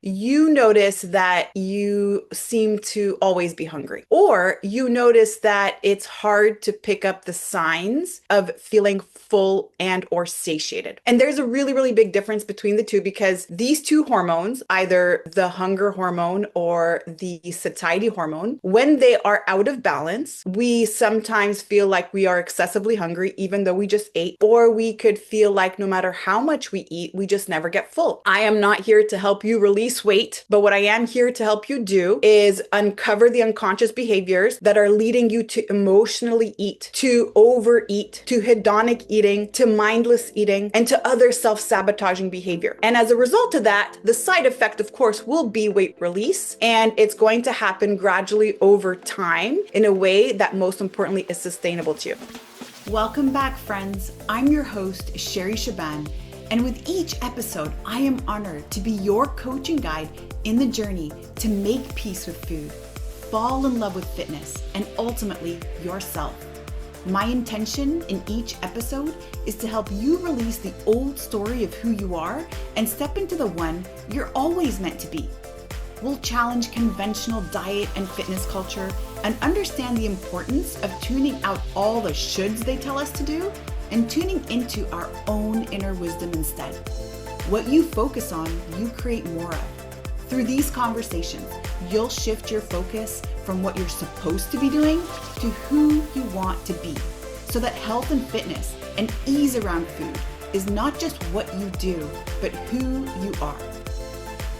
you notice that you seem to always be hungry, or you notice that it's hard to pick up the signs of feeling full and or satiated. And there's a really, really big difference between the two because these two hormones, either the hunger hormone or the satiety hormone, when they are out of balance, we sometimes feel like we are excessively hungry even though we just ate, or we could feel like no matter how much we eat, we just never get full. I am not here to help you release weight, but what I am here to help you do is uncover the unconscious behaviors that are leading you to emotionally eat, to overeat, to hedonic eating, to mindless eating, and to other self-sabotaging behavior. And as a result of that, the side effect, of course, will be weight release, and it's going to happen gradually over time in a way that most importantly is sustainable to you. Welcome back, friends. I'm your host, Shaban. And with each episode, I am honored to be your coach and guide in the journey to make peace with food, fall in love with fitness, and ultimately yourself. My intention in each episode is to help you release the old story of who you are and step into the one you're always meant to be. We'll challenge conventional diet and fitness culture and understand the importance of tuning out all the shoulds they tell us to do and tuning into our own inner wisdom instead. What you focus on, you create more of. Through these conversations, you'll shift your focus from what you're supposed to be doing to who you want to be, so that health and fitness and ease around food is not just what you do, but who you are.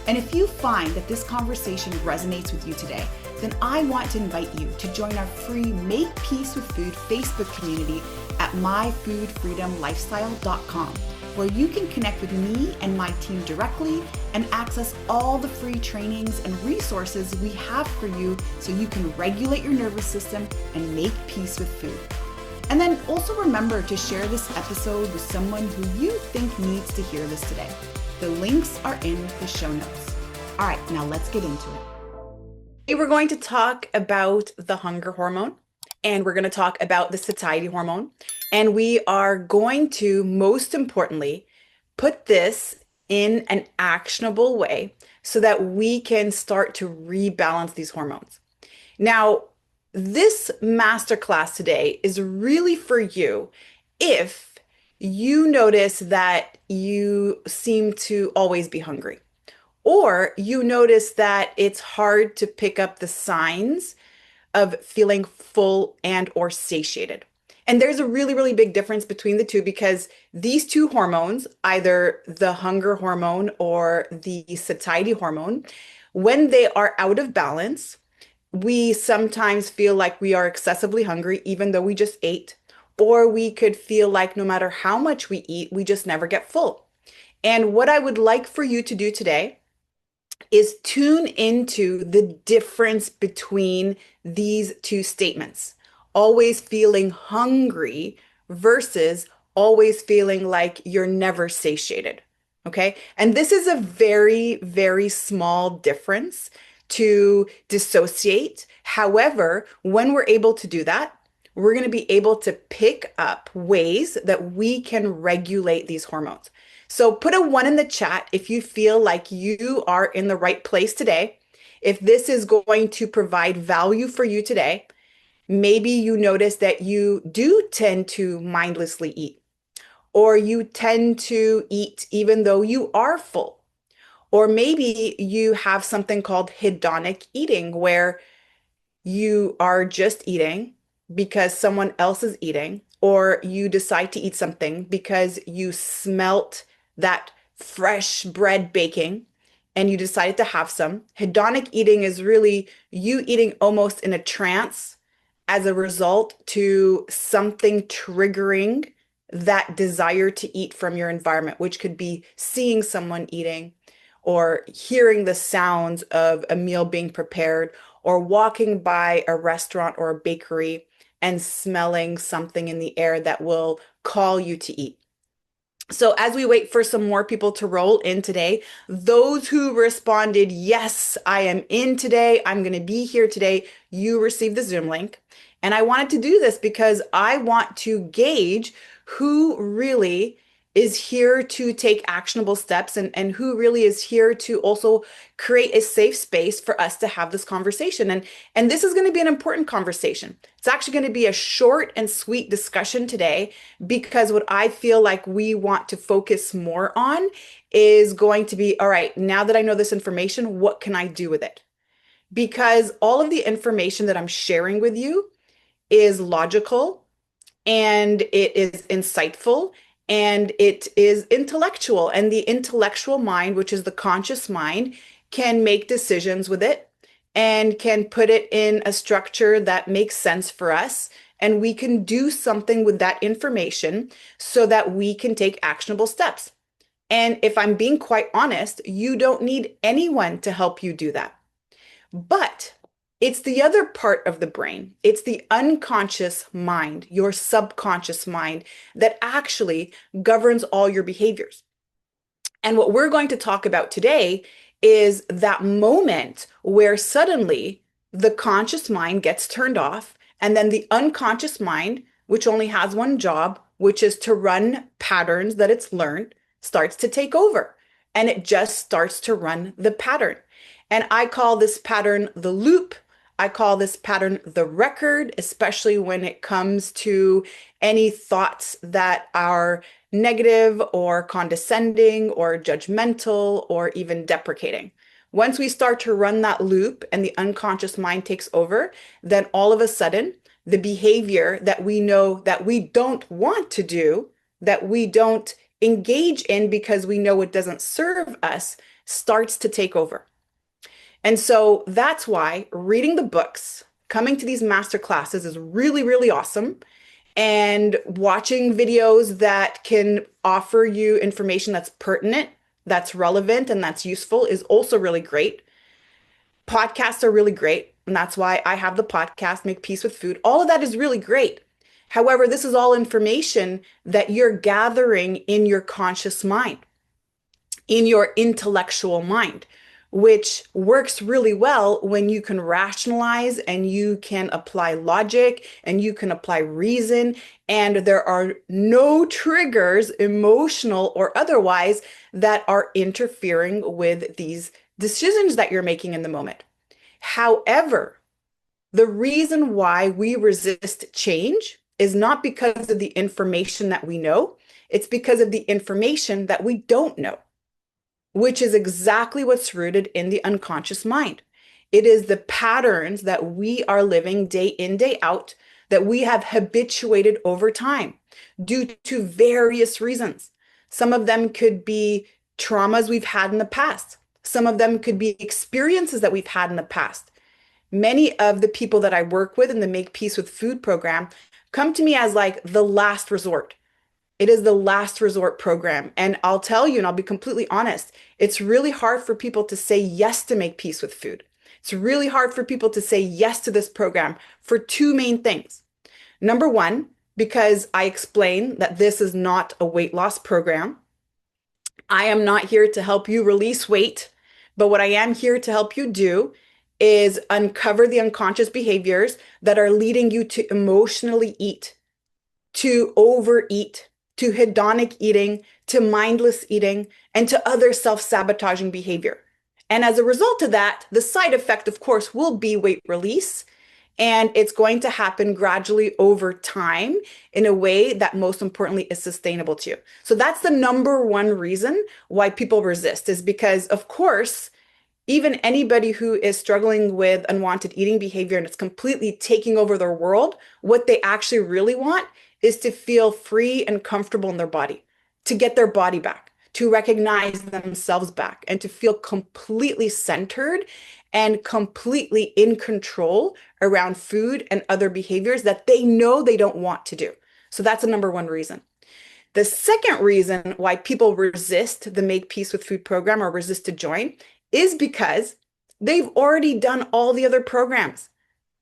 And if you find that this conversation resonates with you today, then I want to invite you to join our free Make Peace with Food Facebook community at myfoodfreedomlifestyle.com, where you can connect with me and my team directly and access all the free trainings and resources we have for you so you can regulate your nervous system and make peace with food. And then also remember to share this episode with someone who you think needs to hear this today. The links are in the show notes. All right, now let's get into it. Today we're going to talk about the hunger hormone, and we're going to talk about the satiety hormone. And we are going to, most importantly, put this in an actionable way so that we can start to rebalance these hormones. Now, this masterclass today is really for you if you notice that you seem to always be hungry, or you notice that it's hard to pick up the signs of feeling full and or satiated. And there's a really, really big difference between the two because these two hormones, either the hunger hormone or the satiety hormone, when they are out of balance, we sometimes feel like we are excessively hungry even though we just ate, or we could feel like no matter how much we eat, we just never get full. And what I would like for you to do today is tune into the difference between these two statements. Always feeling hungry versus always feeling like you're never satiated. Okay. And this is a very, very small difference to dissociate. However, when we're able to do that, we're going to be able to pick up ways that we can regulate these hormones. So put a 1 in the chat if you feel like you are in the right place today. If this is going to provide value for you today, maybe you notice that you do tend to mindlessly eat, or you tend to eat even though you are full, or maybe you have something called hedonic eating where you are just eating because someone else is eating, or you decide to eat something because you smelt that fresh bread baking and you decided to have some. Hedonic eating is really you eating almost in a trance as a result to something triggering that desire to eat from your environment, which could be seeing someone eating or hearing the sounds of a meal being prepared or walking by a restaurant or a bakery and smelling something in the air that will call you to eat. So as we wait for some more people to roll in today, those who responded, yes, I am in today, I'm going to be here today, you received the Zoom link. And I wanted to do this because I want to gauge who really is here to take actionable steps and who really is here to also create a safe space for us to have this conversation. And this is going to be an important conversation. It's actually going to be a short and sweet discussion today because what I feel like we want to focus more on is going to be, all right, now that I know this information, what can I do with it? Because all of the information that I'm sharing with you is logical and it is insightful and it is intellectual. And the intellectual mind, which is the conscious mind, can make decisions with it and can put it in a structure that makes sense for us. And we can do something with that information so that we can take actionable steps. And if I'm being quite honest, you don't need anyone to help you do that. But it's the other part of the brain. It's the unconscious mind, your subconscious mind, that actually governs all your behaviors. And what we're going to talk about today is that moment where suddenly the conscious mind gets turned off, and then the unconscious mind, which only has one job, which is to run patterns that it's learned, starts to take over. And it just starts to run the pattern. And I call this pattern the loop. I call this pattern the record, especially when it comes to any thoughts that are negative or condescending or judgmental or even deprecating. Once we start to run that loop and the unconscious mind takes over, then all of a sudden, the behavior that we know that we don't want to do, that we don't engage in because we know it doesn't serve us, starts to take over. And so that's why reading the books, coming to these master classes is really, really awesome. And watching videos that can offer you information that's pertinent, that's relevant, and that's useful is also really great. Podcasts are really great. And that's why I have the podcast, Make Peace with Food. All of that is really great. However, this is all information that you're gathering in your conscious mind, in your intellectual mind, which works really well when you can rationalize and you can apply logic and you can apply reason, and there are no triggers, emotional or otherwise, that are interfering with these decisions that you're making in the moment. However, the reason why we resist change is not because of the information that we know, it's because of the information that we don't know, which is exactly what's rooted in the unconscious mind. It is the patterns that we are living day in, day out, that we have habituated over time due to various reasons. Some of them could be traumas we've had in the past. Some of them could be experiences that we've had in the past. Many of the people that I work with in the Make Peace with Food program come to me as like the last resort. It is the last resort program. And I'll tell you, and I'll be completely honest, it's really hard for people to say yes to Make Peace with Food. It's really hard for people to say yes to this program for two main things. Number one, because I explain that this is not a weight loss program. I am not here to help you release weight, but what I am here to help you do is uncover the unconscious behaviors that are leading you to emotionally eat, to overeat, to hedonic eating, to mindless eating, and to other self-sabotaging behavior. And as a result of that, the side effect, of course, will be weight release. And it's going to happen gradually over time in a way that most importantly is sustainable to you. So that's the number one reason why people resist, is because, of course, even anybody who is struggling with unwanted eating behavior and it's completely taking over their world, what they actually really want is to feel free and comfortable in their body, to get their body back, to recognize themselves back, and to feel completely centered and completely in control around food and other behaviors that they know they don't want to do. So that's the number one reason. The second reason why people resist the Make Peace with Food program or resist to join is because they've already done all the other programs.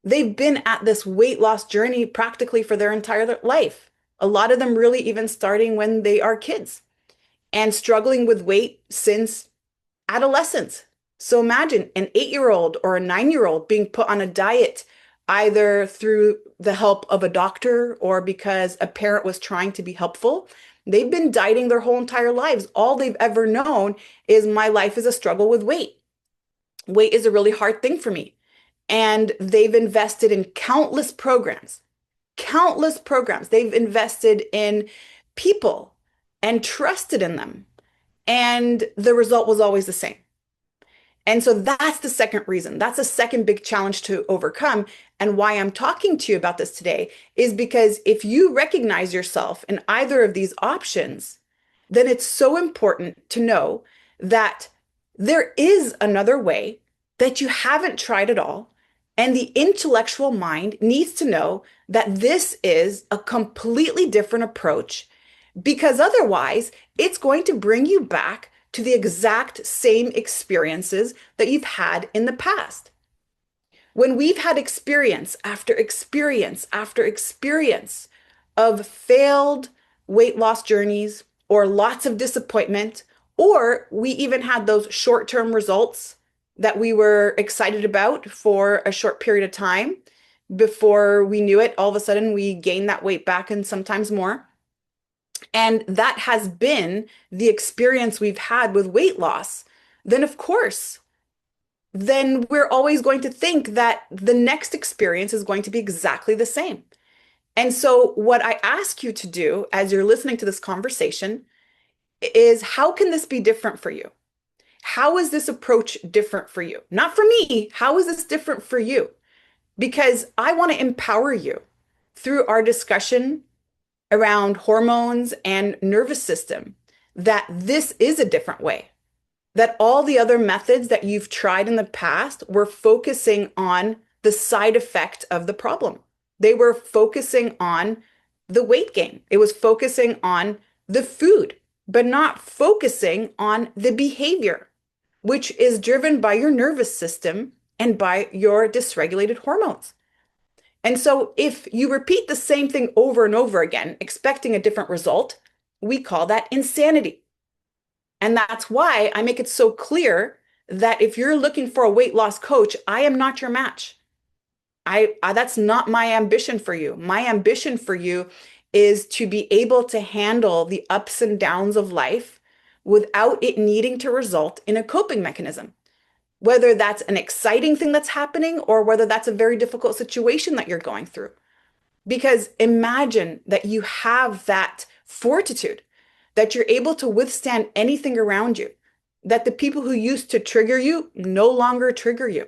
They've been at this weight loss journey practically for their entire life. A lot of them really even starting when they are kids and struggling with weight since adolescence. So imagine an 8-year-old or a 9-year-old being put on a diet either through the help of a doctor or because a parent was trying to be helpful. They've been dieting their whole entire lives. All they've ever known is my life is a struggle with weight. Weight is a really hard thing for me. And they've invested in countless programs, countless programs. They've invested in people and trusted in them. And the result was always the same. And so that's the second reason. That's a second big challenge to overcome. And why I'm talking to you about this today is because if you recognize yourself in either of these options, then it's so important to know that there is another way that you haven't tried at all. And the intellectual mind needs to know that this is a completely different approach, because otherwise it's going to bring you back to the exact same experiences that you've had in the past. When we've had experience after experience after experience of failed weight loss journeys or lots of disappointment, or we even had those short-term results that we were excited about for a short period of time, before we knew it, all of a sudden we gained that weight back and sometimes more. And that has been the experience we've had with weight loss. Then, of course, then we're always going to think that the next experience is going to be exactly the same. And so, what I ask you to do as you're listening to this conversation is, how can this be different for you? How is this approach different for you? Not for me. How is this different for you? Because I want to empower you through our discussion around hormones and nervous system, that this is a different way, that all the other methods that you've tried in the past were focusing on the side effect of the problem. They were focusing on the weight gain. It was focusing on the food, but not focusing on the behavior, which is driven by your nervous system and by your dysregulated hormones. And so if you repeat the same thing over and over again, expecting a different result, we call that insanity. And that's why I make it so clear that if you're looking for a weight loss coach, I am not your match. That's not my ambition for you. My ambition for you is to be able to handle the ups and downs of life without it needing to result in a coping mechanism, whether that's an exciting thing that's happening or whether that's a very difficult situation that you're going through. Because imagine that you have that fortitude, that you're able to withstand anything around you, that the people who used to trigger you no longer trigger you,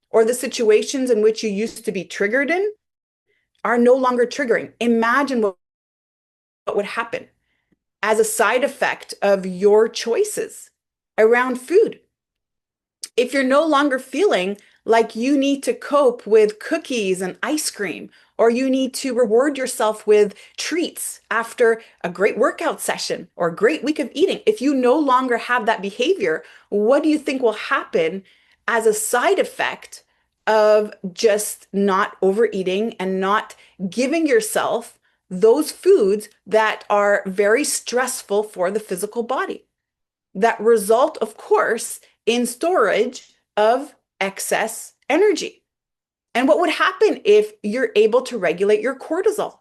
or the situations in which you used to be triggered in are no longer triggering. Imagine what would happen as a side effect of your choices around food. If you're no longer feeling like you need to cope with cookies and ice cream, or you need to reward yourself with treats after a great workout session or a great week of eating, if you no longer have that behavior, what do you think will happen as a side effect of just not overeating and not giving yourself those foods that are very stressful for the physical body, that result, of course, in storage of excess energy? And what would happen if you're able to regulate your cortisol?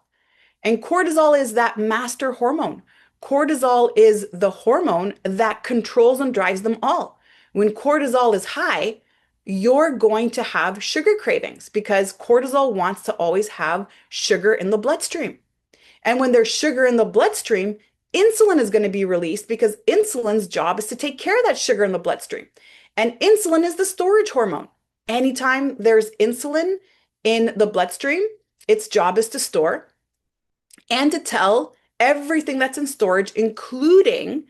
And cortisol is that master hormone. Cortisol is the hormone that controls and drives them all. When cortisol is high, you're going to have sugar cravings because cortisol wants to always have sugar in the bloodstream. And when there's sugar in the bloodstream, insulin is going to be released because insulin's job is to take care of that sugar in the bloodstream. And insulin is the storage hormone. Anytime there's insulin in the bloodstream, its job is to store and to tell everything that's in storage, including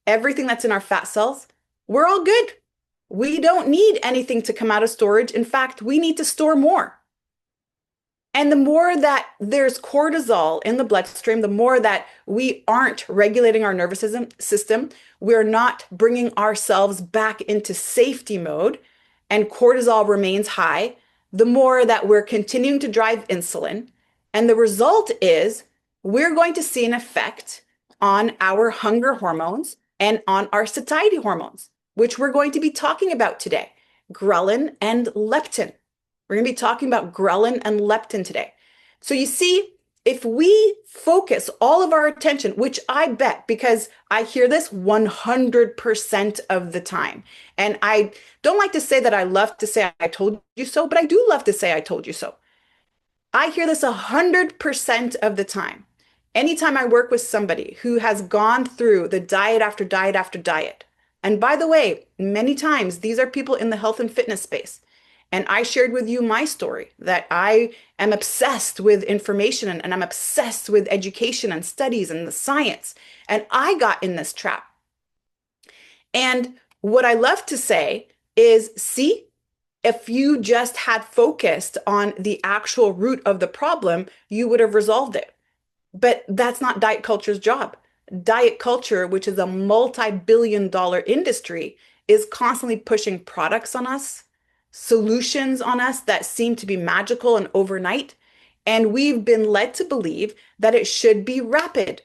everything that's in our fat cells, we're all good. We don't need anything to come out of storage. In fact, we need to store more. And the more that there's cortisol in the bloodstream, the more that we aren't regulating our nervous system, we're not bringing ourselves back into safety mode, and cortisol remains high, the more that we're continuing to drive insulin. And the result is we're going to see an effect on our hunger hormones and on our satiety hormones, which we're going to be talking about today, ghrelin and leptin. We're going to be talking about ghrelin and leptin today. So you see, If we focus all of our attention, which I bet, because I hear this 100% of the time, and I don't like to say that I love to say I told you so, but I do love to say I told you so. I hear this 100% of the time. Anytime I work with somebody who has gone through the diet after diet after diet, and by the way, many times these are people in the health and fitness space. And I shared with you my story that I am obsessed with information and I'm obsessed with education and studies and the science. And I got in this trap. And what I love to say is, see, if you just had focused on the actual root of the problem, you would have resolved it. But that's not diet culture's job. Diet culture, which is a multi-billion-dollar industry, is constantly pushing products on us, solutions on us that seem to be magical and overnight. And we've been led to believe that it should be rapid.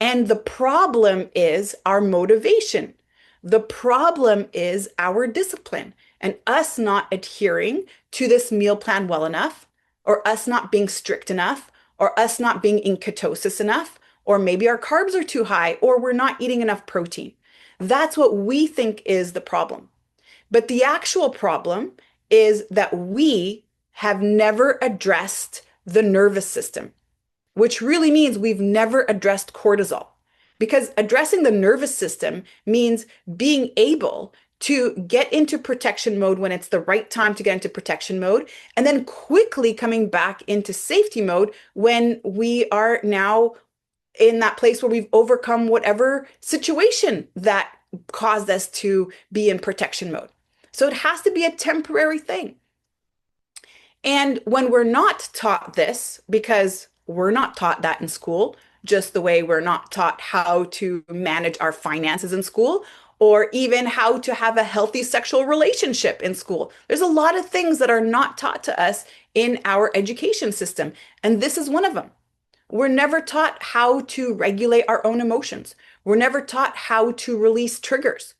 And the problem is our motivation. The problem is our discipline and us not adhering to this meal plan well enough, or us not being strict enough, or us not being in ketosis enough, or maybe our carbs are too high, or we're not eating enough protein. That's what we think is the problem. But the actual problem is that we have never addressed the nervous system, which really means we've never addressed cortisol. Because addressing the nervous system means being able to get into protection mode when it's the right time to get into protection mode, and then quickly coming back into safety mode when we are now in that place where we've overcome whatever situation that caused us to be in protection mode. So it has to be a temporary thing. And when we're not taught this, because we're not taught that in school, just the way we're not taught how to manage our finances in school, or even how to have a healthy sexual relationship in school. There's a lot of things that are not taught to us in our education system, and this is one of them. We're never taught how to regulate our own emotions. We're never taught how to release triggers.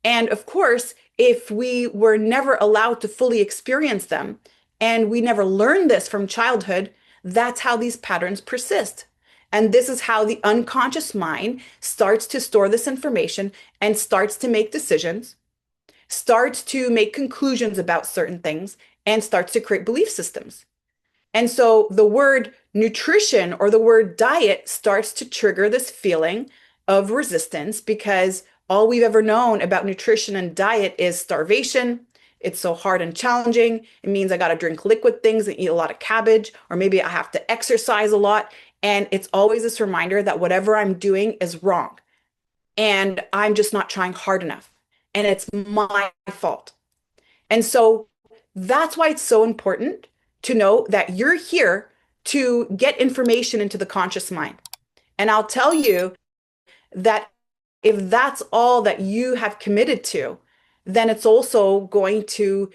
And of course, if we were never allowed to fully experience them, and we never learned this from childhood, that's how these patterns persist. And this is how the unconscious mind starts to store this information and starts to make decisions, starts to make conclusions about certain things, and starts to create belief systems. And so the word nutrition or the word diet starts to trigger this feeling of resistance because all we've ever known about nutrition and diet is starvation. It's so hard and challenging. It means I got to drink liquid things and eat a lot of cabbage, or maybe I have to exercise a lot. And it's always this reminder that whatever I'm doing is wrong. And I'm just not trying hard enough. And it's my fault. And so that's why it's so important to know that you're here to get information into the conscious mind. And I'll tell you that if that's all that you have committed to, then it's also going to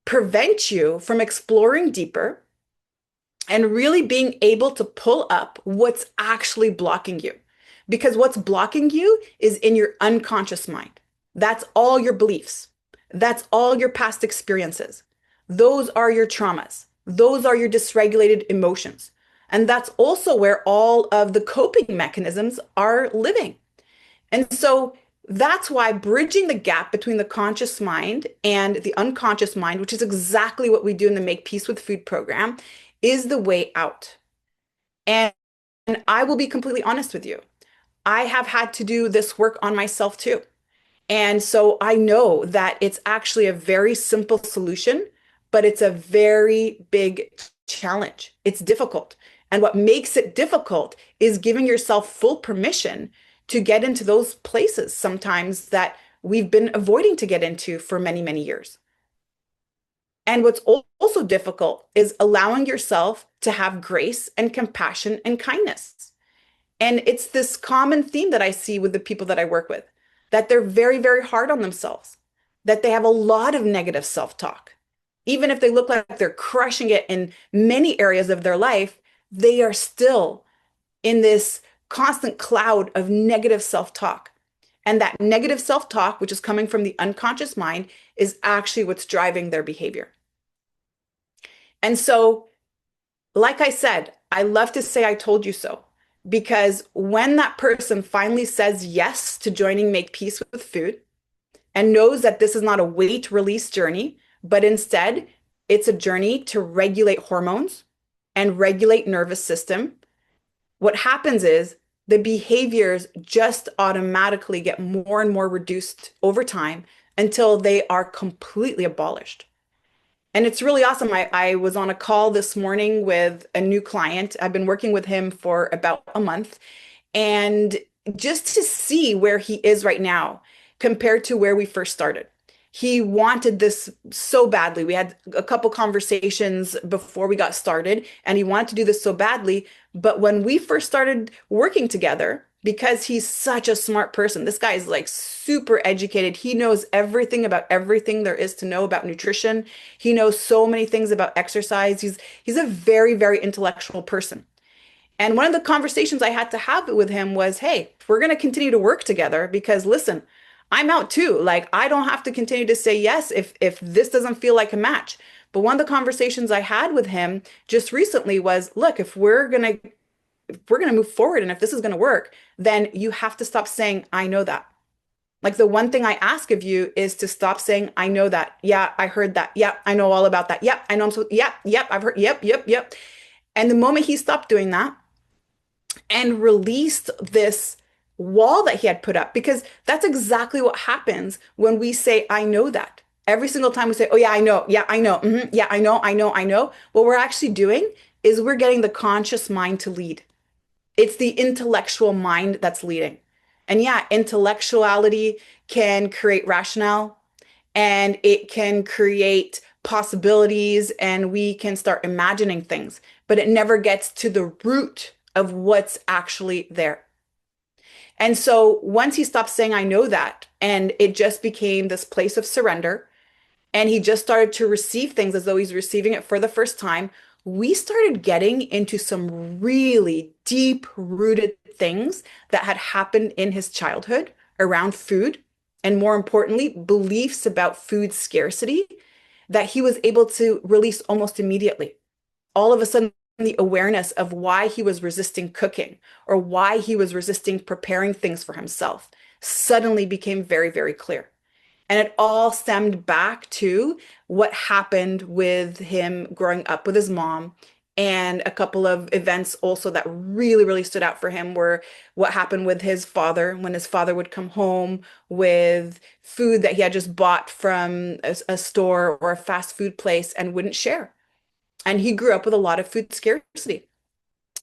prevent you from exploring deeper and really being able to pull up what's actually blocking you. Because what's blocking you is in your unconscious mind. That's all your beliefs. That's all your past experiences. Those are your traumas. Those are your dysregulated emotions. And that's also where all of the coping mechanisms are living. And so that's why bridging the gap between the conscious mind and the unconscious mind, which is exactly what we do in the Make Peace with Food program, is the way out. And I will be completely honest with you. I have had to do this work on myself too. And so I know that it's actually a very simple solution, but it's a very big challenge. It's difficult. And what makes it difficult is giving yourself full permission to get into those places sometimes that we've been avoiding to get into for many, many years. And what's also difficult is allowing yourself to have grace and compassion and kindness. And it's this common theme that I see with the people that I work with, that they're very, very hard on themselves, that they have a lot of negative self-talk. Even if they look like they're crushing it in many areas of their life, they are still in this constant cloud of negative self-talk. And that negative self-talk, which is coming from the unconscious mind, is actually what's driving their behavior. And so, like I said, I love to say I told you so because when that person finally says yes to joining Make Peace with Food and knows that this is not a weight release journey, but instead it's a journey to regulate hormones and regulate nervous system, what happens is the behaviors just automatically get more and more reduced over time until they are completely abolished. And it's really awesome. I was on a call this morning with a new client. I've been working with him for about a month. And just to see where he is right now compared to where we first started. He wanted this so badly. We had a couple conversations before we got started, and he wanted to do this so badly. But when we first started working together, because he's such a smart person, this guy is like super educated. He knows everything about everything there is to know about nutrition. He knows so many things about exercise. He's a very, very intellectual person. And one of the conversations I had to have with him was, hey, we're going to continue to work together because listen, I'm out too. Like I don't have to continue to say yes if this doesn't feel like a match. But one of the conversations I had with him just recently was, look, if we're going to move forward and if this is going to work, then you have to stop saying I know that. Like the one thing I ask of you is to stop saying I know that. Yeah, I heard that. Yeah, I know all about that. Yep, I know I'm so yep, I've heard yep. And the moment he stopped doing that, and released this wall that he had put up because that's exactly what happens when we say, I know that. Every single time we say, oh, yeah, I know. Yeah, I know. Yeah, I know. What we're actually doing is we're getting the conscious mind to lead. It's the intellectual mind that's leading. And yeah, intellectuality can create rationale and it can create possibilities and we can start imagining things, but it never gets to the root of what's actually there. And so once he stopped saying, I know that, and it just became this place of surrender, and he just started to receive things as though he's receiving it for the first time, we started getting into some really deep rooted things that had happened in his childhood around food, and more importantly, beliefs about food scarcity that he was able to release almost immediately. All of a sudden, the awareness of why he was resisting cooking or why he was resisting preparing things for himself suddenly became very, very clear. And it all stemmed back to what happened with him growing up with his mom. And a couple of events also that really, really stood out for him were what happened with his father when his father would come home with food that he had just bought from a store or a fast food place and wouldn't share. And he grew up with a lot of food scarcity.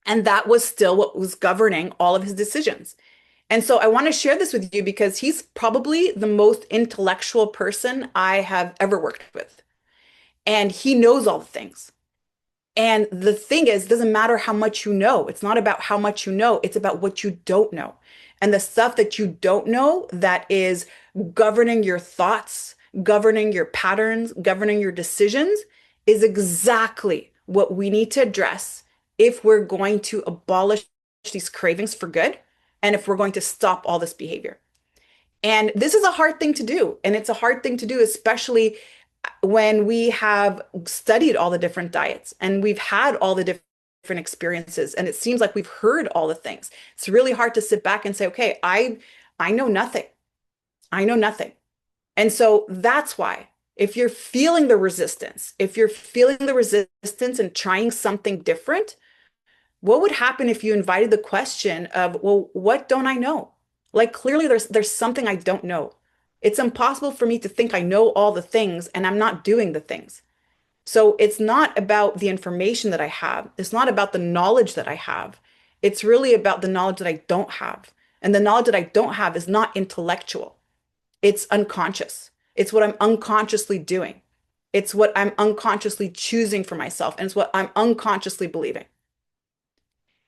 And that was still what was governing all of his decisions. And so I want to share this with you because he's probably the most intellectual person I have ever worked with. And he knows all the things. And the thing is, it doesn't matter how much you know. It's not about how much you know, it's about what you don't know. And the stuff that you don't know that is governing your thoughts, governing your patterns, governing your decisions is exactly what we need to address if we're going to abolish these cravings for good and if we're going to stop all this behavior. And this is a hard thing to do. And it's a hard thing to do, especially when we have studied all the different diets and we've had all the different experiences. And it seems like we've heard all the things. It's really hard to sit back and say, okay, I know nothing. I know nothing. And so that's why if you're feeling the resistance, if you're feeling the resistance and trying something different, what would happen if you invited the question of, well, what don't I know? Like clearly there's something I don't know. It's impossible for me to think I know all the things and I'm not doing the things. So it's not about the information that I have. It's not about the knowledge that I have. It's really about the knowledge that I don't have. And the knowledge that I don't have is not intellectual. It's unconscious. It's what I'm unconsciously doing. It's what I'm unconsciously choosing for myself. And it's what I'm unconsciously believing.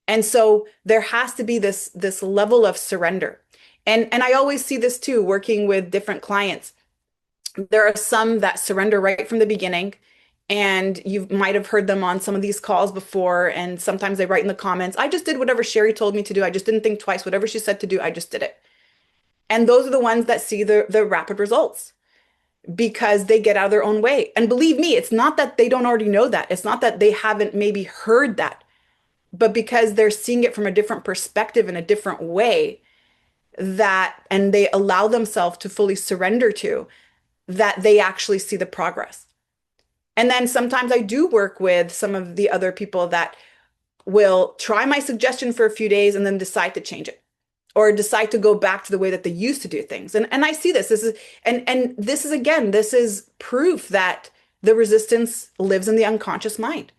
And so there has to be this level of surrender. And I always see this too, working with different clients. There are some that surrender right from the beginning. And you might have heard them on some of these calls before. And sometimes they write in the comments, I just did whatever Sherry told me to do. I just didn't think twice. Whatever she said to do, I just did it. And those are the ones that see the rapid results because they get out of their own way. And believe me, it's not that they don't already know that. It's not that they haven't maybe heard that. but because they're seeing it from a different perspective in a different way, that and they allow themselves to fully surrender to that, they actually see the progress. And then sometimes I do work with some of the other people that will try my suggestion for a few days and then decide to change it or decide to go back to the way that they used to do things. And I see this is and this is again, this is proof that the resistance lives in the unconscious mind.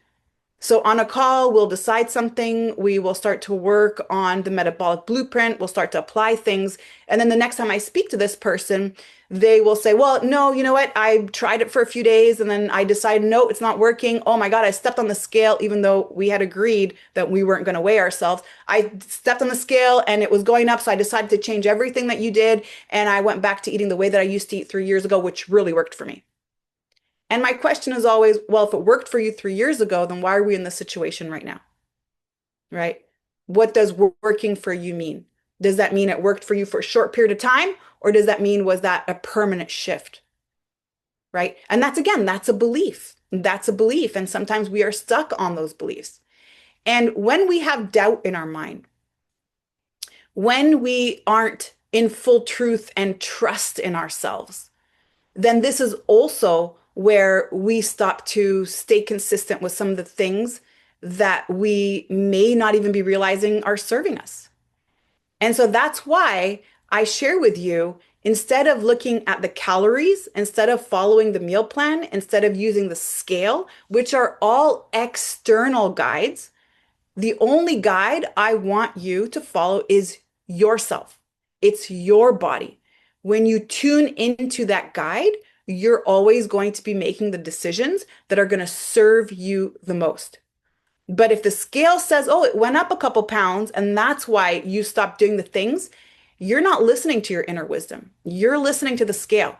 So on a call, we'll decide something, we will start to work on the metabolic blueprint, we'll start to apply things. And then the next time I speak to this person, they will say, well, no, you know what? I tried it for a few days and then I decided, no, it's not working. Oh my God, I stepped on the scale, even though we had agreed that we weren't going to weigh ourselves. I stepped on the scale and it was going up. So I decided to change everything that you did. And I went back to eating the way that I used to eat 3 years ago, which really worked for me. And my question is always, well, if it worked for you 3 years ago, then why are we in this situation right now? Right? What does working for you mean? Does that mean it worked for you for a short period of time? Or does that mean, was that a permanent shift? Right? And that's again, that's a belief. That's a belief. And sometimes we are stuck on those beliefs. And when we have doubt in our mind, when we aren't in full truth and trust in ourselves, then this is also where we stop to stay consistent with some of the things that we may not even be realizing are serving us. And so that's why I share with you, instead of looking at the calories, instead of following the meal plan, instead of using the scale, which are all external guides, the only guide I want you to follow is yourself. It's your body. When you tune into that guide, you're always going to be making the decisions that are going to serve you the most. But if the scale says, oh, it went up a couple pounds, and that's why you stopped doing the things, you're not listening to your inner wisdom. You're listening to the scale,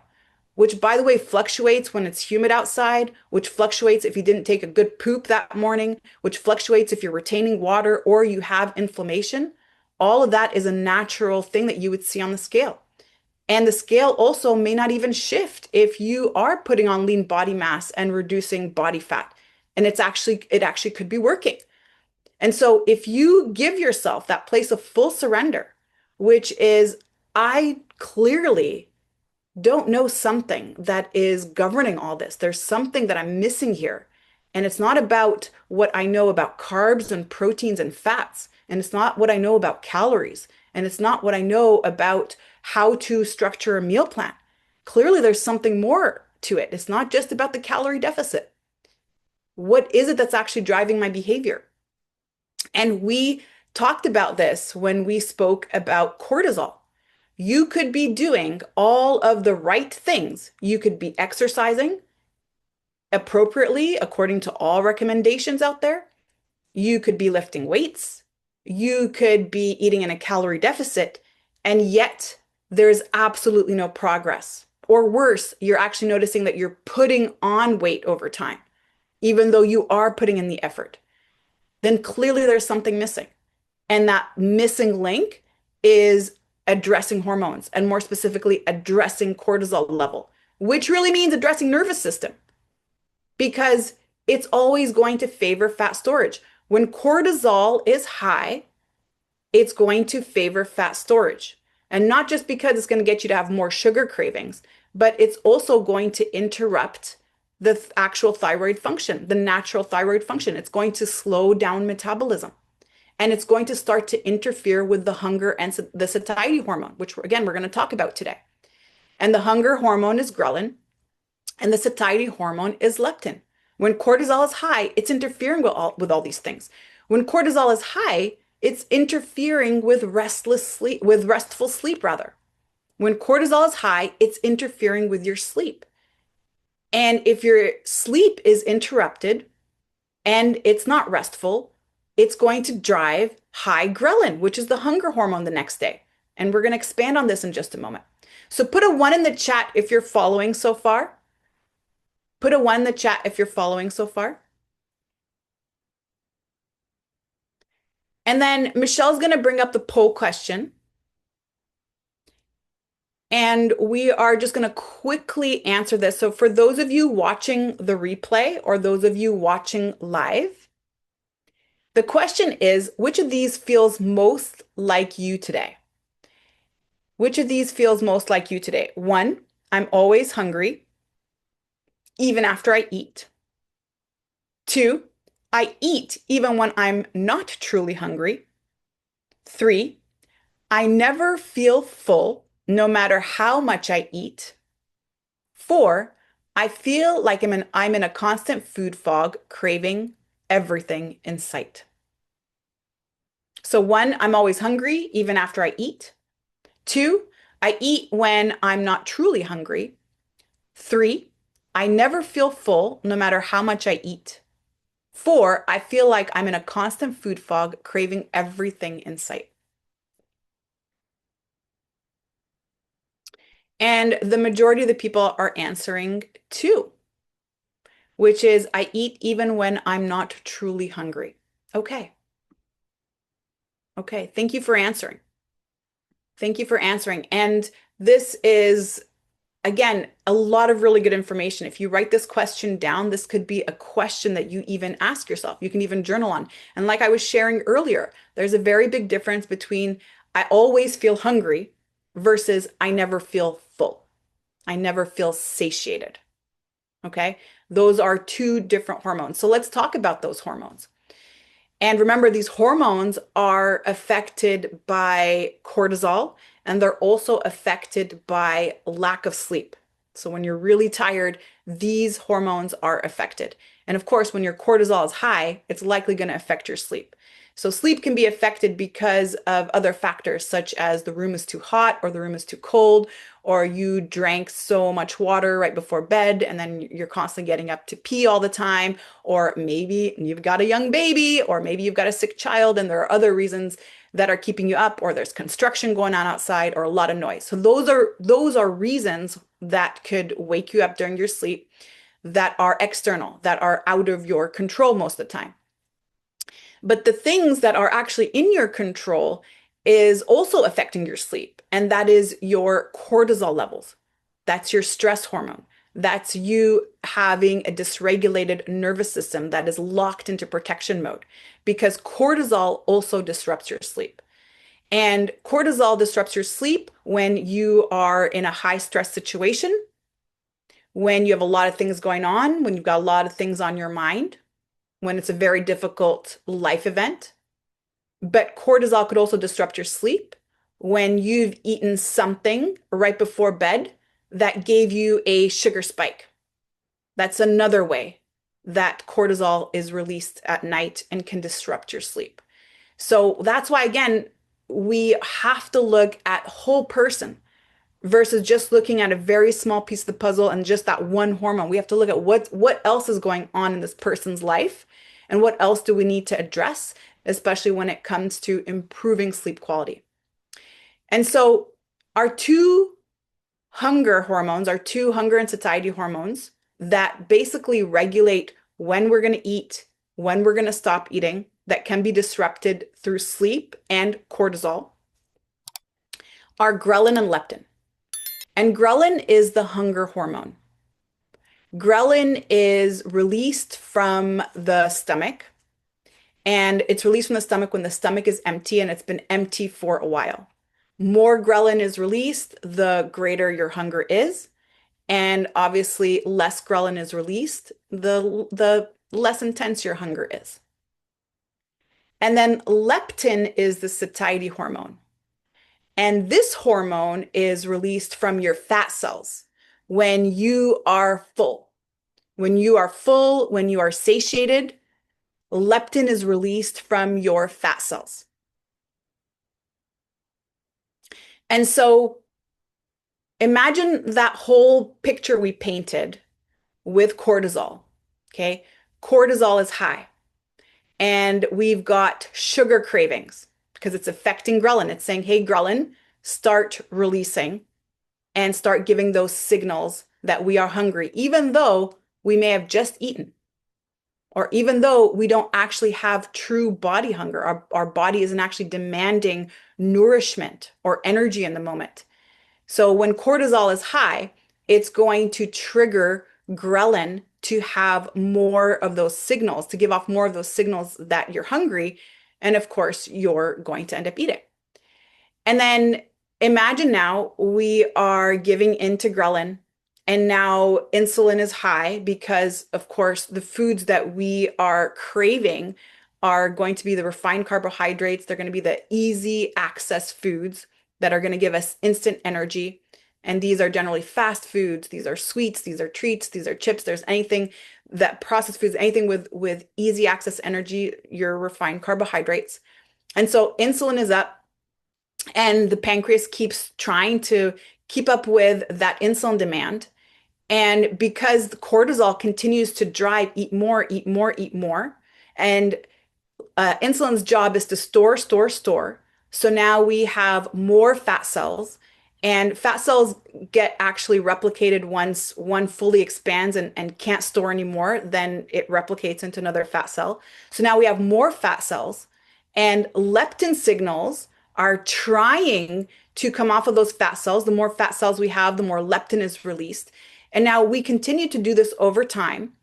which, by the way, fluctuates when it's humid outside, which fluctuates if you didn't take a good poop that morning, which fluctuates if you're retaining water or you have inflammation. All of that is a natural thing that you would see on the scale. And the scale also may not even shift if you are putting on lean body mass and reducing body fat. And it actually could be working. And so if you give yourself that place of full surrender, which is, I clearly don't know something that is governing all this. There's something that I'm missing here. And it's not about what I know about carbs and proteins and fats. And it's not what I know about calories. And it's not what I know about how to structure a meal plan. Clearly, there's something more to it. It's not just about the calorie deficit. What is it that's actually driving my behavior? And we talked about this when we spoke about cortisol. You could be doing all of the right things. You could be exercising appropriately according to all recommendations out there. You could be lifting weights. You could be eating in a calorie deficit, and yet there's absolutely no progress. Or worse, you're actually noticing that you're putting on weight over time, even though you are putting in the effort. Then clearly there's something missing. And that missing link is addressing hormones, and more specifically, addressing cortisol level, which really means addressing nervous system, because it's always going to favor fat storage. When cortisol is high, it's going to favor fat storage. And not just because it's going to get you to have more sugar cravings, but it's also going to interrupt the actual thyroid function, the natural thyroid function. It's going to slow down metabolism. And it's going to start to interfere with the hunger and the satiety hormone, which again, we're going to talk about today. And the hunger hormone is ghrelin, and the satiety hormone is leptin. When cortisol is high, it's interfering with all these things. When cortisol is high, it's interfering with restless sleep, with restful sleep rather. When cortisol is high, it's interfering with your sleep. And if your sleep is interrupted and it's not restful, it's going to drive high ghrelin, which is the hunger hormone the next day. And we're going to expand on this in just a moment. So put a 1 in the chat if you're following so far. Put a 1 in the chat if you're following so far. And then Michelle's going to bring up the poll question. And we are just going to quickly answer this. So for those of you watching the replay or those of you watching live, The question is, which of these feels most like you today? Which of these feels most like you today? One, I'm always hungry, even after I eat. Two, I eat even when I'm not truly hungry. Three, I never feel full, no matter how much I eat. Four, I feel like I'm in a constant food fog, craving everything in sight. So one, I'm always hungry, even after I eat. Two, I eat when I'm not truly hungry. Three, I never feel full, no matter how much I eat. Four, I feel like I'm in a constant food fog, craving everything in sight. And the majority of the people are answering two, which is I eat even when I'm not truly hungry. Okay. Okay. Thank you for answering. Thank you for answering. And this is, again, a lot of really good information. If you write this question down, this could be a question that you even ask yourself. You can even journal on. And like I was sharing earlier, there's a very big difference between I always feel hungry versus I never feel full. I never feel satiated. Okay. Those are two different hormones. So let's talk about those hormones. And remember, these hormones are affected by cortisol, and they're also affected by lack of sleep. So when you're really tired, these hormones are affected. And of course, when your cortisol is high, it's likely going to affect your sleep. So sleep can be affected because of other factors, such as the room is too hot or the room is too cold, or you drank so much water right before bed, and then you're constantly getting up to pee all the time, or maybe you've got a young baby, or maybe you've got a sick child, and there are other reasons that are keeping you up, or there's construction going on outside, or a lot of noise. So those are reasons that could wake you up during your sleep that are external, that are out of your control most of the time. But the things that are actually in your control is also affecting your sleep, and that is your cortisol levels. That's your stress hormone. That's you having a dysregulated nervous system that is locked into protection mode because cortisol also disrupts your sleep. And cortisol disrupts your sleep when you are in a high stress situation, when you have a lot of things going on, when you've got a lot of things on your mind, when it's a very difficult life event. But cortisol could also disrupt your sleep when you've eaten something right before bed that gave you a sugar spike. That's another way that cortisol is released at night and can disrupt your sleep. So that's why, again, we have to look at whole person versus just looking at a very small piece of the puzzle and just that one hormone. We have to look at what else is going on in this person's life and what else do we need to address, especially when it comes to improving sleep quality. And so our two hunger and satiety hormones that basically regulate when we're going to eat, when we're going to stop eating, that can be disrupted through sleep and cortisol, are ghrelin and leptin. And ghrelin is the hunger hormone. Ghrelin is released from the stomach, and it's released from the stomach when the stomach is empty and it's been empty for a while. More ghrelin is released, the greater your hunger is. And obviously, less ghrelin is released, the less intense your hunger is. And then leptin is the satiety hormone. And this hormone is released from your fat cells when you are full. When you are full, when you are satiated, leptin is released from your fat cells. And so imagine that whole picture we painted with cortisol. Okay. Cortisol is high, and we've got sugar cravings because it's affecting ghrelin. It's saying, hey, ghrelin, start releasing and start giving those signals that we are hungry, even though we may have just eaten, or even though we don't actually have true body hunger. Our body isn't actually demanding nourishment or energy in the moment. So when cortisol is high, it's going to trigger ghrelin to have more of those signals, to give off more of those signals that you're hungry. And of course, you're going to end up eating. And then imagine now we are giving into ghrelin, and now insulin is high because, of course, the foods that we are craving are going to be the refined carbohydrates. They're going to be the easy access foods that are going to give us instant energy. And these are generally fast foods. These are sweets, these are treats, these are chips. There's anything that processed foods, anything with easy access energy, your refined carbohydrates. And so insulin is up, and the pancreas keeps trying to keep up with that insulin demand. And because the cortisol continues to drive, eat more, eat more, eat more. And insulin's job is to store, store, store. So now we have more fat cells, and fat cells get actually replicated once one fully expands and can't store anymore, then it replicates into another fat cell. So now we have more fat cells, and leptin signals are trying to come off of those fat cells. The more fat cells we have, the more leptin is released. And now we continue to do this over time.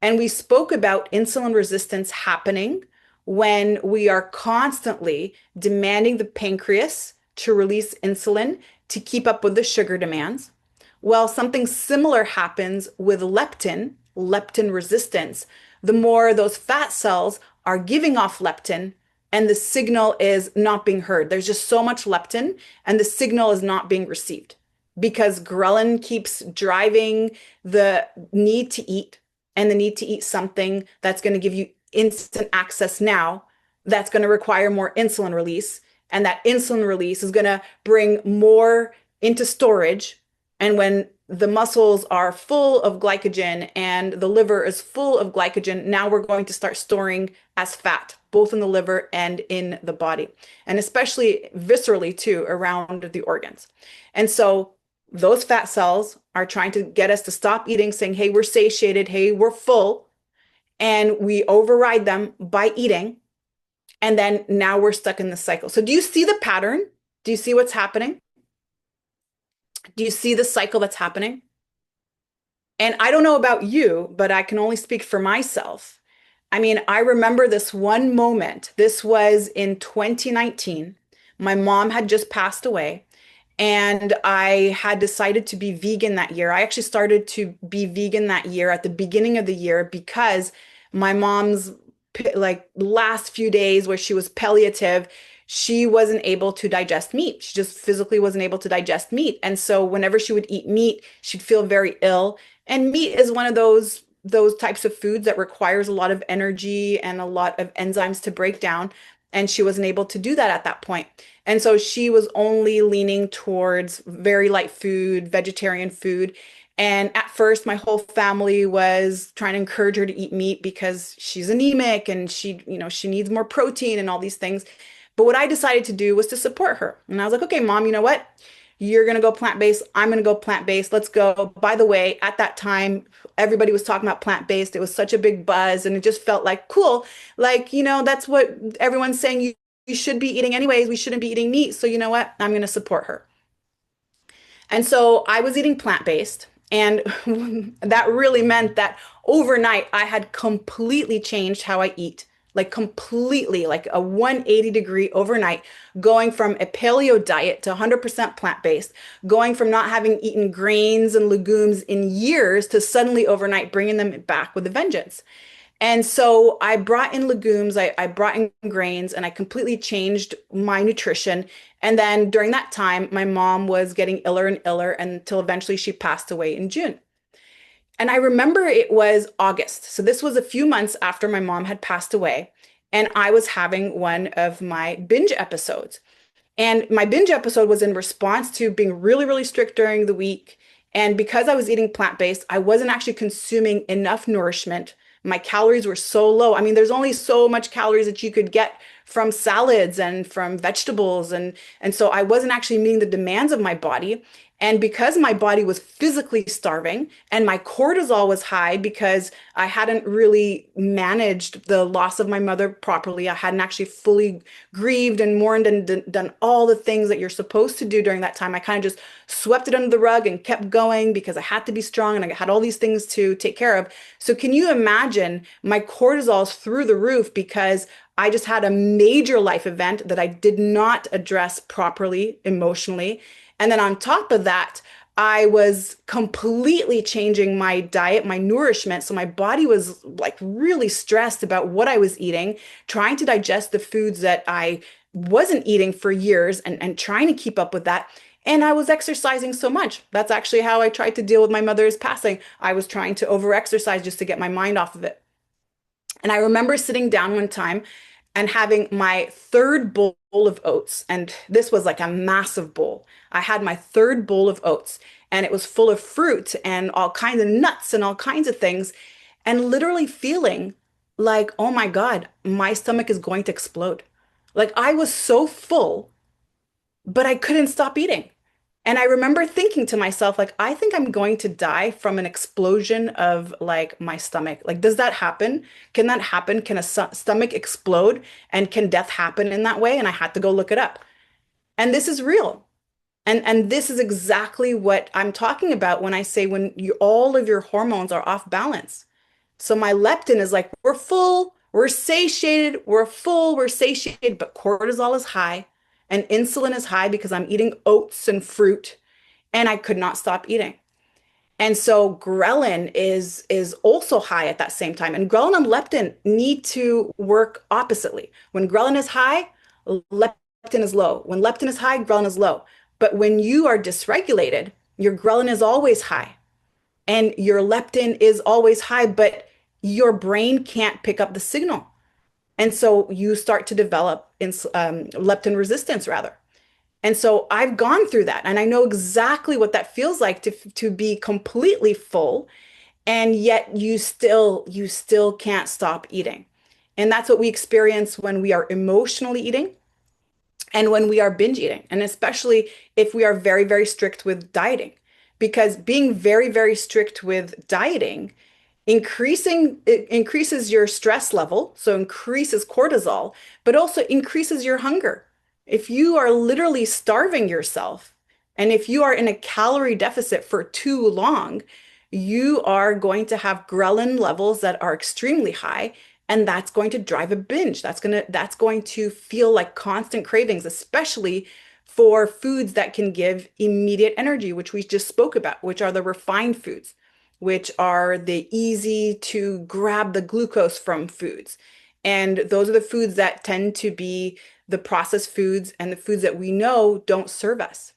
And we spoke about insulin resistance happening when we are constantly demanding the pancreas to release insulin to keep up with the sugar demands. Well, something similar happens with leptin resistance. The more those fat cells are giving off leptin, and the signal is not being heard. There's just so much leptin, and the signal is not being received because ghrelin keeps driving the need to eat, and the need to eat something that's going to give you instant access now, that's going to require more insulin release. And that insulin release is going to bring more into storage. And when the muscles are full of glycogen and the liver is full of glycogen, now we're going to start storing as fat, both in the liver and in the body, and especially viscerally too, around the organs. And so those fat cells are trying to get us to stop eating, saying, hey, we're satiated, hey, we're full. And we override them by eating. And then now we're stuck in the cycle. So do you see the pattern? Do you see what's happening? Do you see the cycle that's happening? And I don't know about you, but I can only speak for myself. I mean, I remember this one moment. This was in 2019. My mom had just passed away, and I had decided to be vegan that year. I actually started to be vegan that year at the beginning of the year because my mom's like last few days where she was palliative, she wasn't able to digest meat. She just physically wasn't able to digest meat. And so whenever she would eat meat, she'd feel very ill. And meat is one of those types of foods that requires a lot of energy and a lot of enzymes to break down. And she wasn't able to do that at that point. And so she was only leaning towards very light food, vegetarian food. And at first, my whole family was trying to encourage her to eat meat because she's anemic and she needs more protein and all these things. But what I decided to do was to support her. And I was like, okay, mom, you know what? You're going to go plant-based. I'm going to go plant-based. Let's go. By the way, at that time, everybody was talking about plant-based. It was such a big buzz, and it just felt like cool. Like, that's what everyone's saying you should be eating anyways. We shouldn't be eating meat. So you know what? I'm going to support her. And so I was eating plant-based, and that really meant that overnight I had completely changed how I eat, like completely, like a 180-degree overnight, going from a paleo diet to 100% plant-based, going from not having eaten grains and legumes in years to suddenly overnight bringing them back with a vengeance. And so I brought in legumes, I brought in grains, and I completely changed my nutrition. And then during that time, my mom was getting iller and iller until eventually she passed away in June. And I remember it was August. So this was a few months after my mom had passed away. And I was having one of my binge episodes. And my binge episode was in response to being really, really strict during the week. And because I was eating plant-based, I wasn't actually consuming enough nourishment. My calories were so low. I mean, there's only so much calories that you could get from salads and from vegetables. And so I wasn't actually meeting the demands of my body. And because my body was physically starving and my cortisol was high because I hadn't really managed the loss of my mother properly, I hadn't actually fully grieved and mourned and done all the things that you're supposed to do during that time. I kind of just swept it under the rug and kept going because I had to be strong and I had all these things to take care of. So, can you imagine my cortisol's through the roof because I just had a major life event that I did not address properly emotionally. And then on top of that, I was completely changing my diet, my nourishment. So my body was like really stressed about what I was eating, trying to digest the foods that I wasn't eating for years and trying to keep up with that. And I was exercising so much. That's actually how I tried to deal with my mother's passing. I was trying to over exercise just to get my mind off of it. And I remember sitting down one time and having my third bowl of oats. And this was like a massive bowl. I had my third bowl of oats, and it was full of fruit and all kinds of nuts and all kinds of things. And literally feeling like, oh my God, my stomach is going to explode. Like I was so full, but I couldn't stop eating. And I remember thinking to myself, like, I think I'm going to die from an explosion of like my stomach. Like, does that happen? Can that happen? Can a stomach explode? And can death happen in that way? And I had to go look it up. And this is real. And this is exactly what I'm talking about when I say when all of your hormones are off balance. So my leptin is like, we're full, we're satiated, we're full, we're satiated, but cortisol is high and insulin is high because I'm eating oats and fruit and I could not stop eating. And so ghrelin is also high at that same time. And ghrelin and leptin need to work oppositely. When ghrelin is high, leptin is low. When leptin is high, ghrelin is low. But when you are dysregulated, your ghrelin is always high and your leptin is always high, but your brain can't pick up the signal. And so you start to develop leptin resistance, rather. And so I've gone through that and I know exactly what that feels like to be completely full and yet you still can't stop eating. And that's what we experience when we are emotionally eating and when we are binge eating, and especially if we are very, very strict with dieting. Because being very, very strict with dieting it increases your stress level, so increases cortisol, but also increases your hunger. If you are literally starving yourself, and if you are in a calorie deficit for too long, you are going to have ghrelin levels that are extremely high, and that's going to drive a binge. That's going to feel like constant cravings, especially for foods that can give immediate energy, which we just spoke about, which are the refined foods, which are the easy to grab the glucose from foods. And those are the foods that tend to be the processed foods and the foods that we know don't serve us.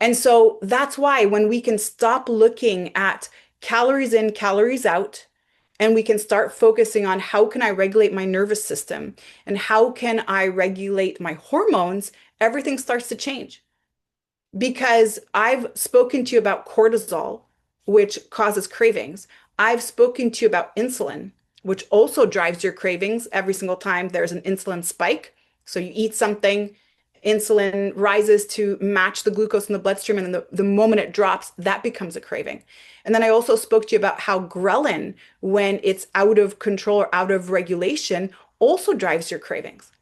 And so that's why when we can stop looking at calories in, calories out, and we can start focusing on how can I regulate my nervous system and how can I regulate my hormones, everything starts to change. Because I've spoken to you about cortisol, which causes cravings. I've spoken to you about insulin, which also drives your cravings every single time there's an insulin spike. So you eat something, insulin rises to match the glucose in the bloodstream, and then the moment it drops, that becomes a craving. And then I also spoke to you about how ghrelin, when it's out of control or out of regulation, also drives your cravings.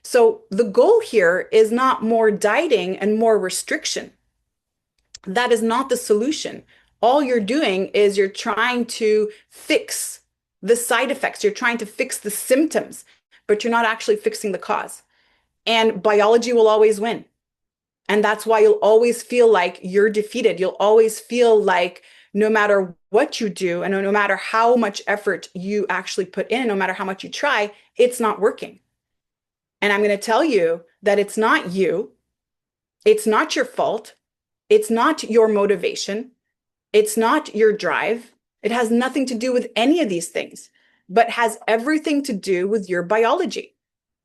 So the goal here is not more dieting and more restriction. That is not the solution. All you're doing is you're trying to fix the side effects. You're trying to fix the symptoms, but you're not actually fixing the cause. And biology will always win. And that's why you'll always feel like you're defeated. You'll always feel like no matter what you do and no matter how much effort you actually put in, no matter how much you try, it's not working. And I'm going to tell you that it's not you. It's not your fault. It's not your motivation. It's not your drive. It has nothing to do with any of these things, but has everything to do with your biology.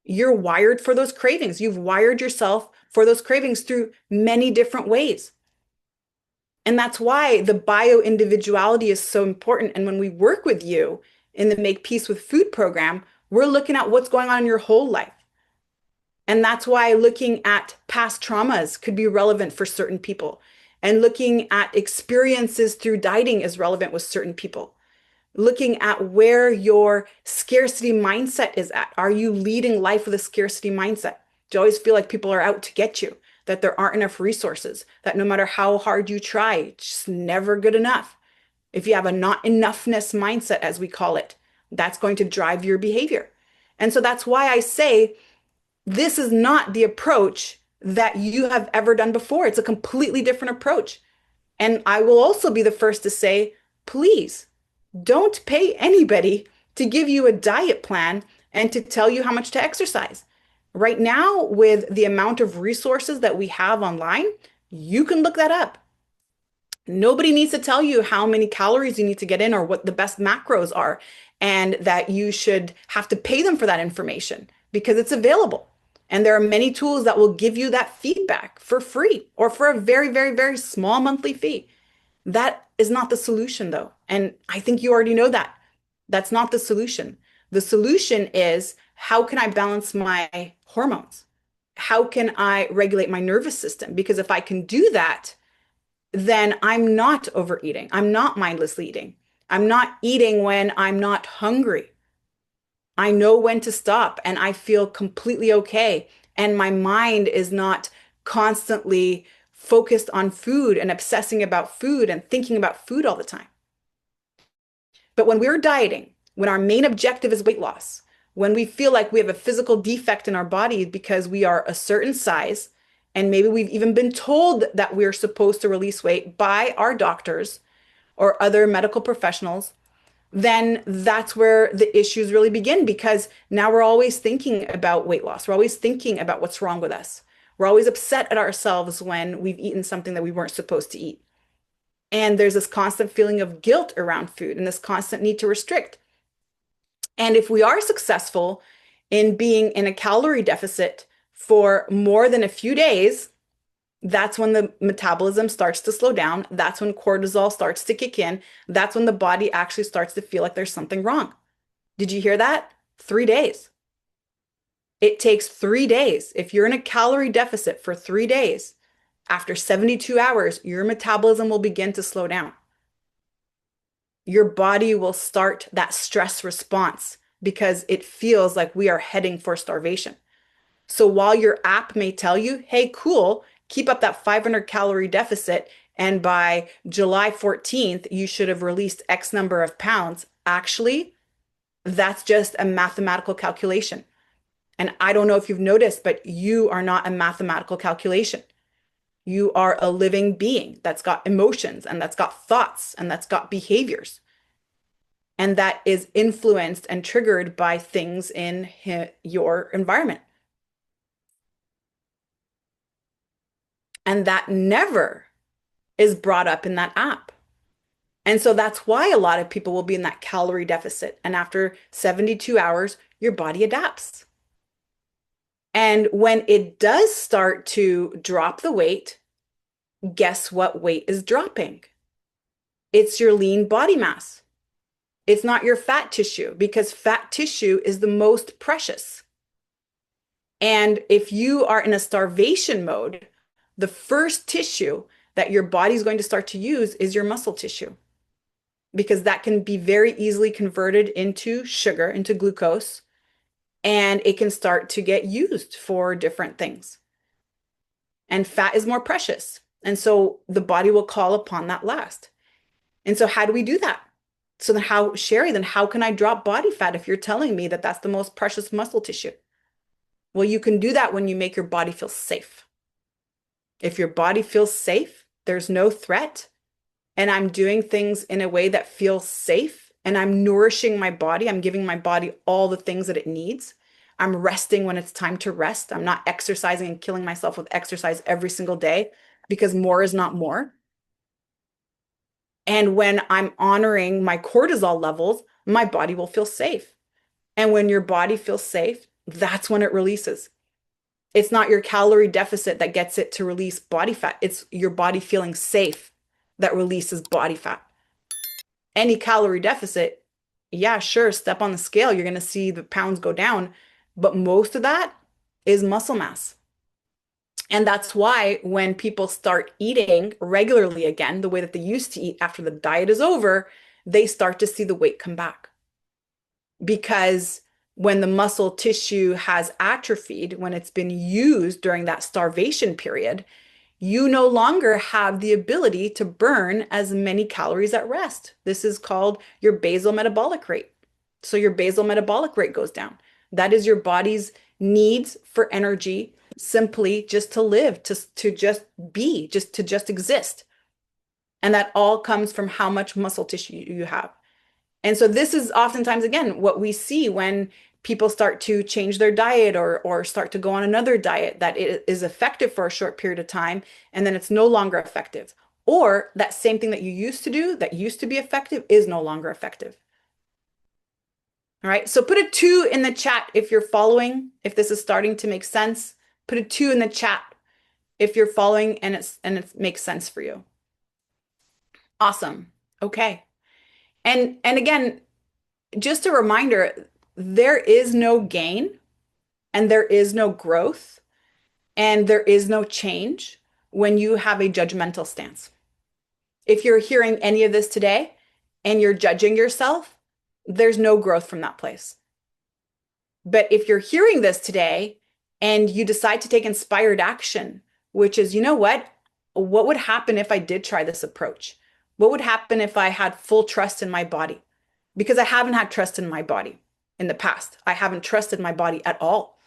You're wired for those cravings. You've wired yourself for those cravings through many different ways. And that's why the bio individuality is so important. And when we work with you in the Make Peace with Food program, we're looking at what's going on in your whole life. And that's why looking at past traumas could be relevant for certain people. And looking at experiences through dieting is relevant with certain people. Looking at where your scarcity mindset is at. Are you leading life with a scarcity mindset? Do you always feel like people are out to get you, that there aren't enough resources, that no matter how hard you try, it's just never good enough? If you have a not enoughness mindset, as we call it, that's going to drive your behavior. And so that's why I say this is not the approach that you have ever done before. It's a completely different approach. And I will also be the first to say, please don't pay anybody to give you a diet plan and to tell you how much to exercise. Right now, with the amount of resources that we have online, you can look that up. Nobody needs to tell you how many calories you need to get in or what the best macros are, and that you should have to pay them for that information because it's available. And there are many tools that will give you that feedback for free or for a very, very, very small monthly fee. That is not the solution, though. And I think you already know that. That's not the solution. The solution is, how can I balance my hormones? How can I regulate my nervous system? Because if I can do that, then I'm not overeating. I'm not mindlessly eating. I'm not eating when I'm not hungry. I know when to stop and I feel completely okay. And my mind is not constantly focused on food and obsessing about food and thinking about food all the time. But when we're dieting, when our main objective is weight loss, when we feel like we have a physical defect in our body because we are a certain size, and maybe we've even been told that we're supposed to release weight by our doctors or other medical professionals, then that's where the issues really begin, because now we're always thinking about weight loss. We're always thinking about what's wrong with us. We're always upset at ourselves when we've eaten something that we weren't supposed to eat. And there's this constant feeling of guilt around food and this constant need to restrict. And if we are successful in being in a calorie deficit for more than a few days, that's when the metabolism starts to slow down. That's when cortisol starts to kick in. That's when the body actually starts to feel like there's something wrong. Did you hear that? 3 days. It takes 3 days. If you're in a calorie deficit for 3 days, after 72 hours, your metabolism will begin to slow down. Your body will start that stress response because it feels like we are heading for starvation. So while your app may tell you, hey, cool, keep up that 500 calorie deficit, and by July 14th, you should have released X number of pounds, actually, that's just a mathematical calculation. And I don't know if you've noticed, but you are not a mathematical calculation. You are a living being that's got emotions and that's got thoughts and that's got behaviors. And that is influenced and triggered by things in your environment. And that never is brought up in that app. And so that's why a lot of people will be in that calorie deficit. And after 72 hours, your body adapts. And when it does start to drop the weight, guess what weight is dropping? It's your lean body mass. It's not your fat tissue, because fat tissue is the most precious. And if you are in a starvation mode, the first tissue that your body is going to start to use is your muscle tissue, because that can be very easily converted into sugar, into glucose, and it can start to get used for different things. And fat is more precious. And so the body will call upon that last. And so how do we do that? So then how, Sherry, then how can I drop body fat if you're telling me that that's the most precious muscle tissue? Well, you can do that when you make your body feel safe. If your body feels safe, there's no threat, and I'm doing things in a way that feels safe, and I'm nourishing my body, I'm giving my body all the things that it needs. I'm resting when it's time to rest. I'm not exercising and killing myself with exercise every single day, because more is not more. And when I'm honoring my cortisol levels, my body will feel safe. And when your body feels safe, that's when it releases. It's not your calorie deficit that gets it to release body fat. It's your body feeling safe that releases body fat. Any calorie deficit, yeah, sure, step on the scale, you're going to see the pounds go down, but most of that is muscle mass. And that's why when people start eating regularly again, the way that they used to eat after the diet is over, they start to see the weight come back. Because when the muscle tissue has atrophied, when it's been used during that starvation period, you no longer have the ability to burn as many calories at rest. This is called your basal metabolic rate. So your basal metabolic rate goes down. That is your body's needs for energy, simply just to live, to just be, just to just exist. And that all comes from how much muscle tissue you have. And so this is oftentimes, again, what we see when people start to change their diet or start to go on another diet, that it is effective for a short period of time and then it's no longer effective. Or that same thing that you used to do that used to be effective is no longer effective. All right. So put a 2 in the chat if you're following, if this is starting to make sense. Put a 2 in the chat if you're following and it makes sense for you. Awesome. Okay. And again, just a reminder, there is no gain and there is no growth and there is no change when you have a judgmental stance. If you're hearing any of this today and you're judging yourself, there's no growth from that place. But if you're hearing this today and you decide to take inspired action, which is, you know what would happen if I did try this approach? What would happen if I had full trust in my body? Because I haven't had trust in my body in the past. I haven't trusted my body at all.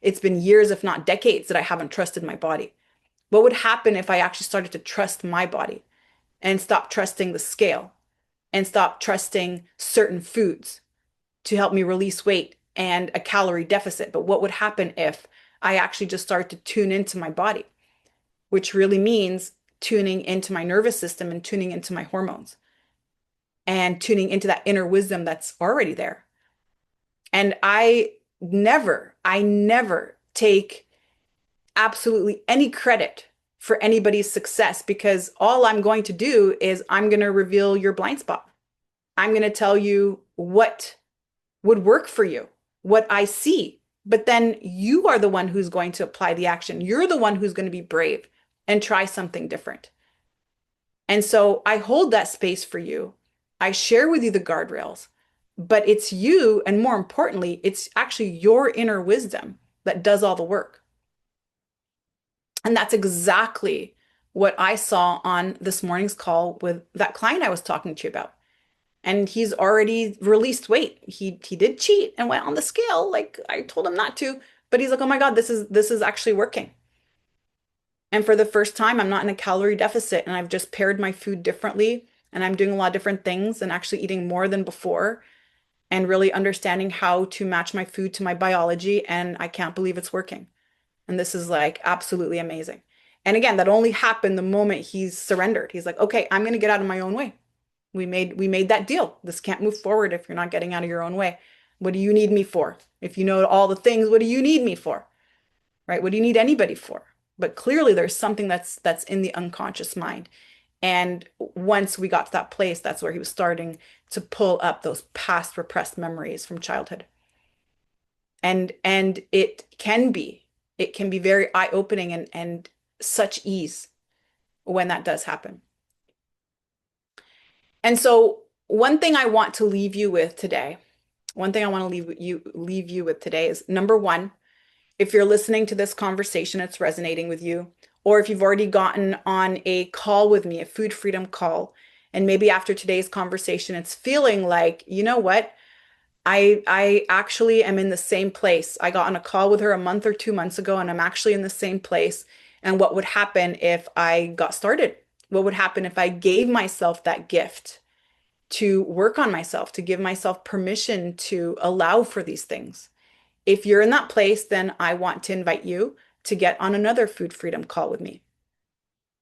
It's been years, if not decades, that I haven't trusted my body. What would happen if I actually started to trust my body and stop trusting the scale and stop trusting certain foods to help me release weight and a calorie deficit? But what would happen if I actually just started to tune into my body, which really means tuning into my nervous system and tuning into my hormones and tuning into that inner wisdom that's already there. And I never take absolutely any credit for anybody's success, because all I'm going to do is I'm going to reveal your blind spot. I'm going to tell you what would work for you, what I see. But then you are the one who's going to apply the action. You're the one who's going to be brave and try something different. And so I hold that space for you. I share with you the guardrails, but it's you, and more importantly, it's actually your inner wisdom that does all the work. And that's exactly what I saw on this morning's call with that client I was talking to you about. And he's already released weight. He did cheat and went on the scale, like I told him not to, but he's like, "Oh my God, this is actually working." And for the first time, I'm not in a calorie deficit and I've just paired my food differently and I'm doing a lot of different things and actually eating more than before and really understanding how to match my food to my biology. And I can't believe it's working. And this is like absolutely amazing. And again, that only happened the moment he's surrendered. He's like, "Okay, I'm going to get out of my own way. We made that deal. This can't move forward if you're not getting out of your own way. What do you need me for? If you know all the things, what do you need me for?" Right? What do you need anybody for? But clearly there's something that's in the unconscious mind. And once we got to that place, that's where he was starting to pull up those past repressed memories from childhood. And it can be very eye-opening and such ease when that does happen. And so one thing I want to leave you with today, one thing I want to leave you with today is, number one, if you're listening to this conversation, it's resonating with you, or if you've already gotten on a call with me, a food freedom call, and maybe after today's conversation, it's feeling like, you know what? I actually am in the same place. I got on a call with her a month or 2 months ago, and I'm actually in the same place. And what would happen if I got started? What would happen if I gave myself that gift to work on myself, to give myself permission to allow for these things? If you're in that place, then I want to invite you to get on another food freedom call with me.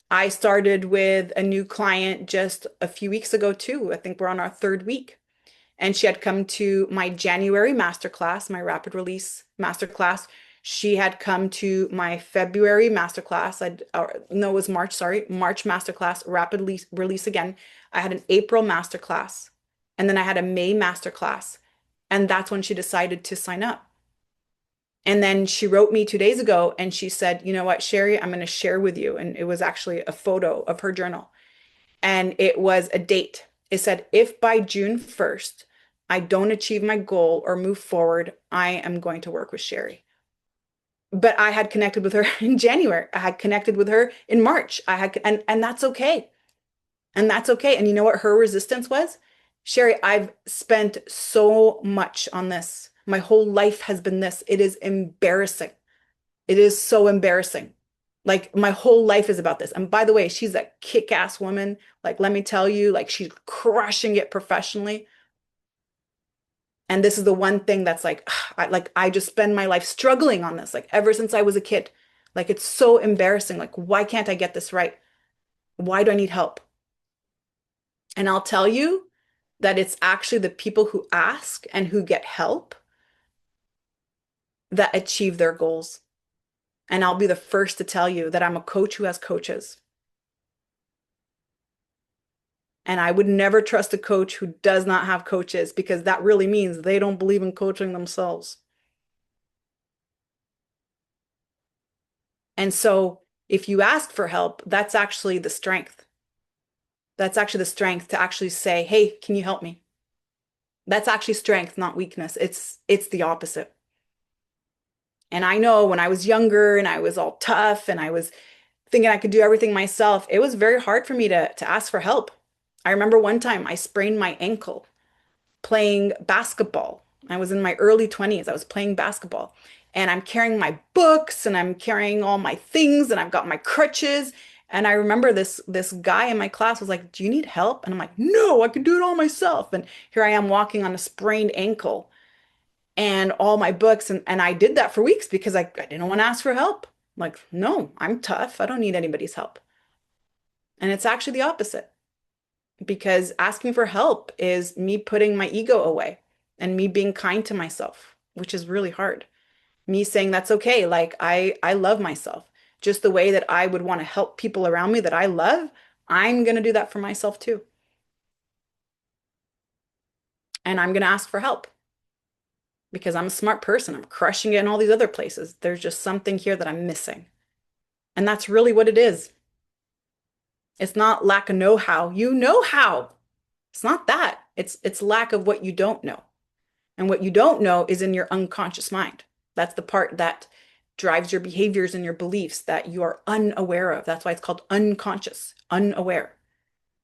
I started with a new client just a few weeks ago too. I think we're on our third week. And she had come to my January masterclass, my rapid release masterclass. She had come to my February masterclass. No, it was March, sorry, March masterclass, rapid release again. I had an April masterclass, and then I had a May masterclass. And that's when she decided to sign up. And then she wrote me 2 days ago and she said, you know what, Sherry, I'm going to share with you. And it was actually a photo of her journal. And it was a date. It said, if by June 1st, I don't achieve my goal or move forward, I am going to work with Sherry. But I had connected with her in January. I had connected with her in March. And that's okay. And that's okay. And you know what her resistance was? Sherry, I've spent so much on this. My whole life has been this. It is embarrassing. It is so embarrassing. Like my whole life is about this. And by the way, she's a kick-ass woman. Like, let me tell you, like she's crushing it professionally. And this is the one thing that's like, I just spend my life struggling on this, like ever since I was a kid. Like it's so embarrassing. Like, why can't I get this right? Why do I need help? And I'll tell you that it's actually the people who ask and who get help that achieve their goals. And I'll be the first to tell you that I'm a coach who has coaches. And I would never trust a coach who does not have coaches because that really means they don't believe in coaching themselves. And so if you ask for help, that's actually the strength. That's actually the strength to actually say, "Hey, can you help me?" That's actually strength, not weakness. It's the opposite. And I know when I was younger and I was all tough and I was thinking I could do everything myself, it was very hard for me to ask for help. I remember one time I sprained my ankle playing basketball. I was in my early 20s. I was playing basketball and I'm carrying my books and I'm carrying all my things and I've got my crutches. And I remember this guy in my class was like, "Do you need help?" And I'm like, "No, I can do it all myself." And here I am walking on a sprained ankle and all my books. And I did that for weeks because I didn't want to ask for help. I'm like, no, I'm tough. I don't need anybody's help. And it's actually the opposite because asking for help is me putting my ego away and me being kind to myself, which is really hard. Me saying that's okay. Like I love myself just the way that I would want to help people around me that I love. I'm going to do that for myself too. And I'm going to ask for help because I'm a smart person. I'm crushing it in all these other places. There's just something here that I'm missing. And that's really what it is. It's not lack of know-how. You know how. It's not that. It's lack of what you don't know. And what you don't know is in your unconscious mind. That's the part that drives your behaviors and your beliefs that you are unaware of. That's why it's called unconscious, unaware.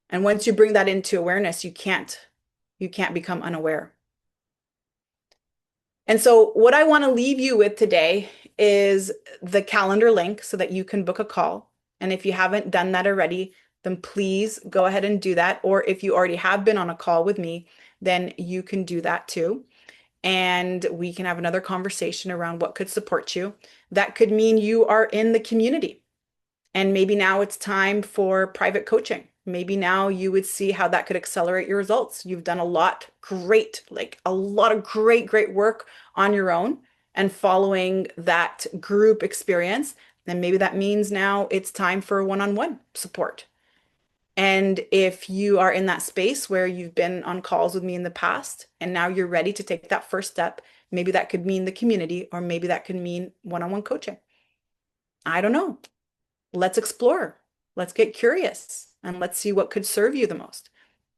And once you bring that into awareness, you can't become unaware. And so what I want to leave you with today is the calendar link so that you can book a call. And if you haven't done that already, then please go ahead and do that. Or if you already have been on a call with me, then you can do that too. And we can have another conversation around what could support you. That could mean you are in the community. And maybe now it's time for private coaching. Maybe now you would see how that could accelerate your results. You've done a lot great, like a lot of great, great work on your own and following that group experience. Then maybe that means now it's time for one-on-one support. And if you are in that space where you've been on calls with me in the past and now you're ready to take that first step, maybe that could mean the community or maybe that could mean one-on-one coaching. I don't know. Let's explore. Let's get curious and let's see what could serve you the most.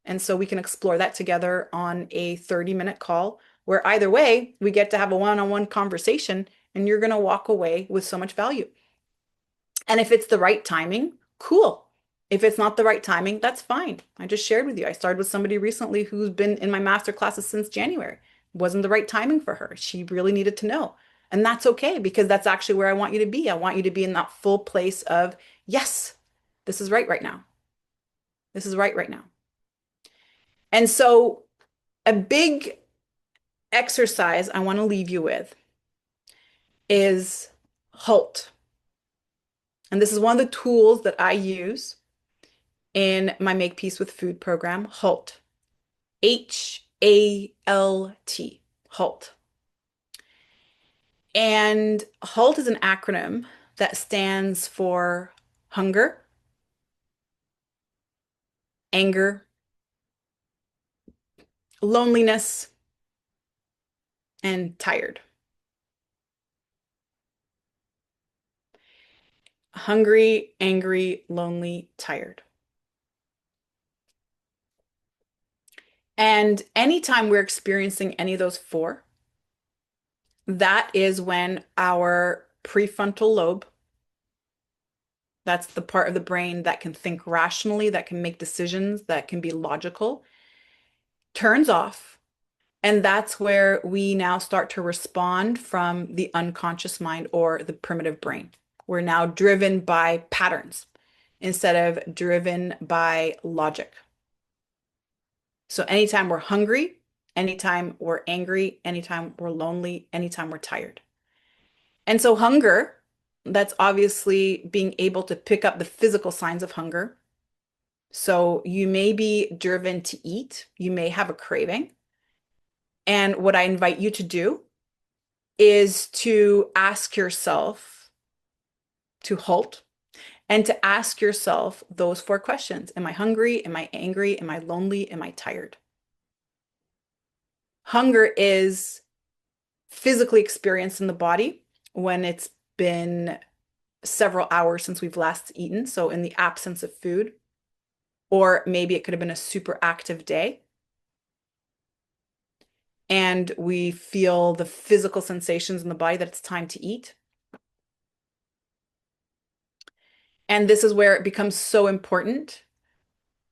And so we can explore that together on a 30-minute call where either way, we get to have a one-on-one conversation and you're going to walk away with so much value. And if it's the right timing, cool. If it's not the right timing, that's fine. I just shared with you. I started with somebody recently who's been in my master classes since January. It wasn't the right timing for her. She really needed to know. And that's okay because that's actually where I want you to be. I want you to be in that full place of, yes, this is right now. This is right now. And so a big exercise I want to leave you with is HALT. And this is one of the tools that I use in my Make Peace with Food program, HALT. HALT. HALT. And HALT is an acronym that stands for hunger, anger, loneliness, and tired. hungry, angry, lonely, tired. And anytime we're experiencing any of those four, that is when our prefrontal lobe, that's the part of the brain that can think rationally, that can make decisions, that can be logical, turns off. And that's where we now start to respond from the unconscious mind or the primitive brain. We're now driven by patterns instead of driven by logic. So anytime we're hungry, anytime we're angry, anytime we're lonely, anytime we're tired. And so hunger, that's obviously being able to pick up the physical signs of hunger. So you may be driven to eat, you may have a craving. And what I invite you to do is to ask yourself to halt and to ask yourself those four questions. Am I hungry? Am I angry? Am I lonely? Am I tired? Hunger is physically experienced in the body when it's been several hours since we've last eaten. So in the absence of food, or maybe it could have been a super active day. And we feel the physical sensations in the body that it's time to eat. And this is where it becomes so important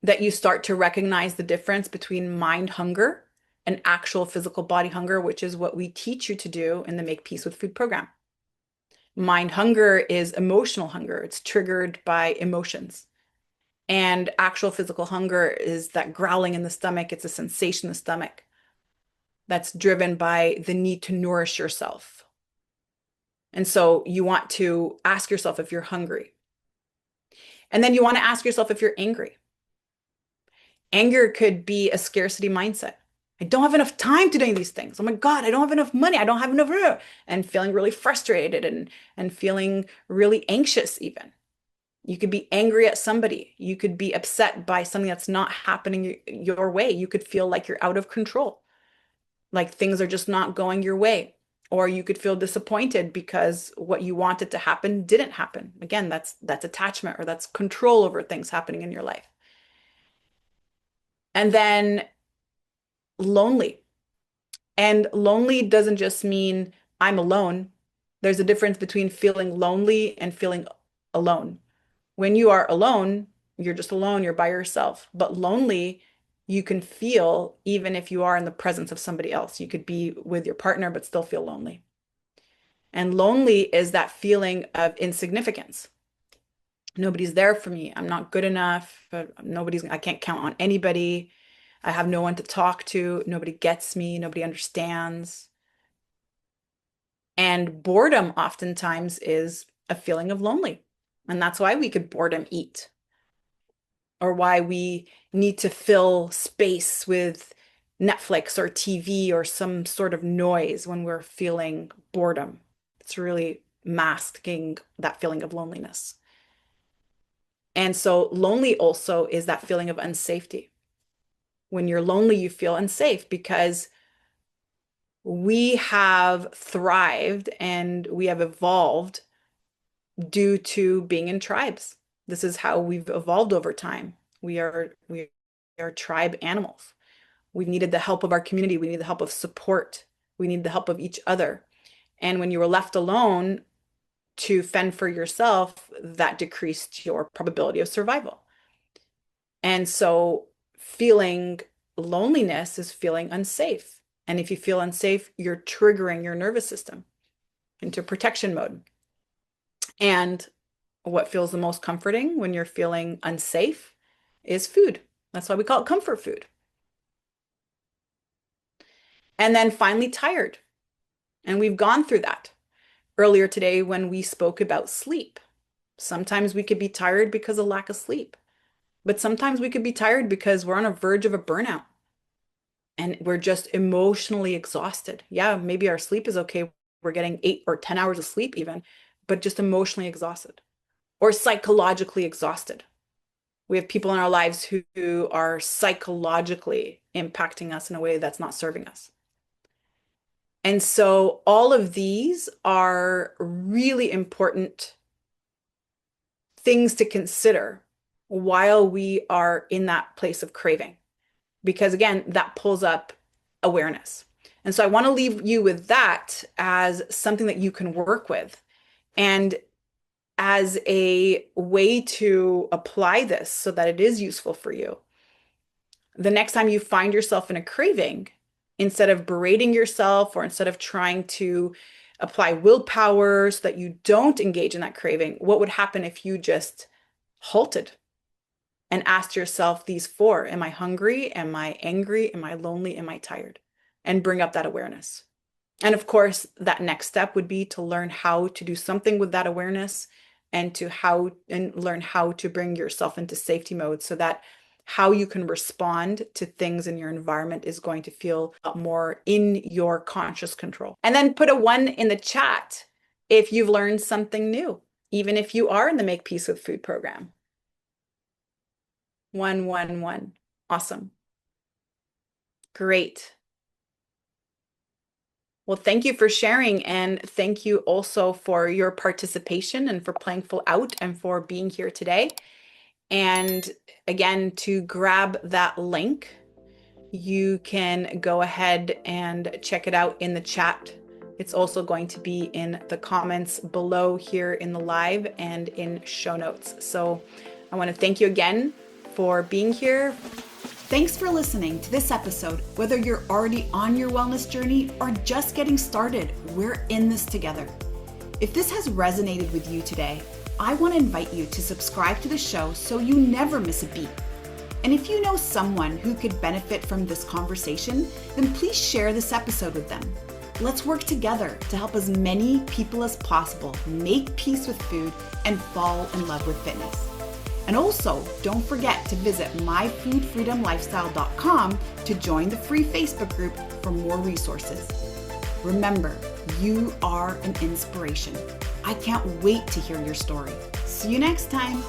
that you start to recognize the difference between mind hunger and actual physical body hunger, which is what we teach you to do in the Make Peace with Food program. Mind hunger is emotional hunger. It's triggered by emotions. And actual physical hunger is that growling in the stomach. It's a sensation in the stomach that's driven by the need to nourish yourself. And so you want to ask yourself if you're hungry. And then you want to ask yourself if you're angry. Anger could be a scarcity mindset. I don't have enough time to do these things. Oh my God, I don't have enough money. I don't have enough, and feeling really frustrated and feeling really anxious even. You could be angry at somebody. You could be upset by something that's not happening your way. You could feel like you're out of control, like things are just not going your way. Or you could feel disappointed because what you wanted to happen didn't happen. Again, that's attachment or that's control over things happening in your life. And then lonely. And lonely doesn't just mean I'm alone. There's a difference between feeling lonely and feeling alone. When you are alone, you're just alone, you're by yourself. But lonely, you can feel even if you are in the presence of somebody else. You could be with your partner, but still feel lonely. And lonely is that feeling of insignificance. Nobody's there for me. I'm not good enough. I can't count on anybody. I have no one to talk to. Nobody gets me. Nobody understands. And boredom oftentimes is a feeling of lonely. And that's why we could boredom eat, or why we need to fill space with Netflix or TV or some sort of noise when we're feeling boredom. It's really masking that feeling of loneliness. And so lonely also is that feeling of unsafety. When you're lonely, you feel unsafe because we have thrived and we have evolved due to being in tribes. This is how we've evolved over time. We are tribe animals. We needed the help of our community. We need the help of support. We need the help of each other. And when you were left alone to fend for yourself, that decreased your probability of survival. And so feeling loneliness is feeling unsafe. And if you feel unsafe, you're triggering your nervous system into protection mode. And what feels the most comforting when you're feeling unsafe is food. That's why we call it comfort food. And then finally, tired. And we've gone through that earlier today when we spoke about sleep. Sometimes we could be tired because of lack of sleep, but sometimes we could be tired because we're on a verge of a burnout and we're just emotionally exhausted. Yeah, maybe our sleep is okay. We're getting 8 or 10 hours of sleep even, but just emotionally exhausted or psychologically exhausted. We have people in our lives who are psychologically impacting us in a way that's not serving us. And so all of these are really important things to consider while we are in that place of craving. Because again, that pulls up awareness. And so I want to leave you with that as something that you can work with. And as a way to apply this so that it is useful for you. The next time you find yourself in a craving, instead of berating yourself or instead of trying to apply willpower so that you don't engage in that craving, what would happen if you just halted and asked yourself these four? Am I hungry? Am I angry? Am I lonely? Am I tired? And bring up that awareness. And of course, that next step would be to learn how to do something with that awareness and learn how to bring yourself into safety mode so that how you can respond to things in your environment is going to feel more in your conscious control. And then put a 1 in the chat if you've learned something new, even if you are in the Make Peace with Food program. 1, 1, 1. Awesome. Great. Well, thank you for sharing, and thank you also for your participation and for playing full out and for being here today. And again, to grab that link, you can go ahead and check it out in the chat. It's also going to be in the comments below here in the live and in show notes. So I want to thank you again for being here. Thanks for listening to this episode. Whether you're already on your wellness journey or just getting started, we're in this together. If this has resonated with you today, I want to invite you to subscribe to the show so you never miss a beat. And if you know someone who could benefit from this conversation, then please share this episode with them. Let's work together to help as many people as possible make peace with food and fall in love with fitness. And also, don't forget to visit myfoodfreedomlifestyle.com to join the free Facebook group for more resources. Remember, you are an inspiration. I can't wait to hear your story. See you next time.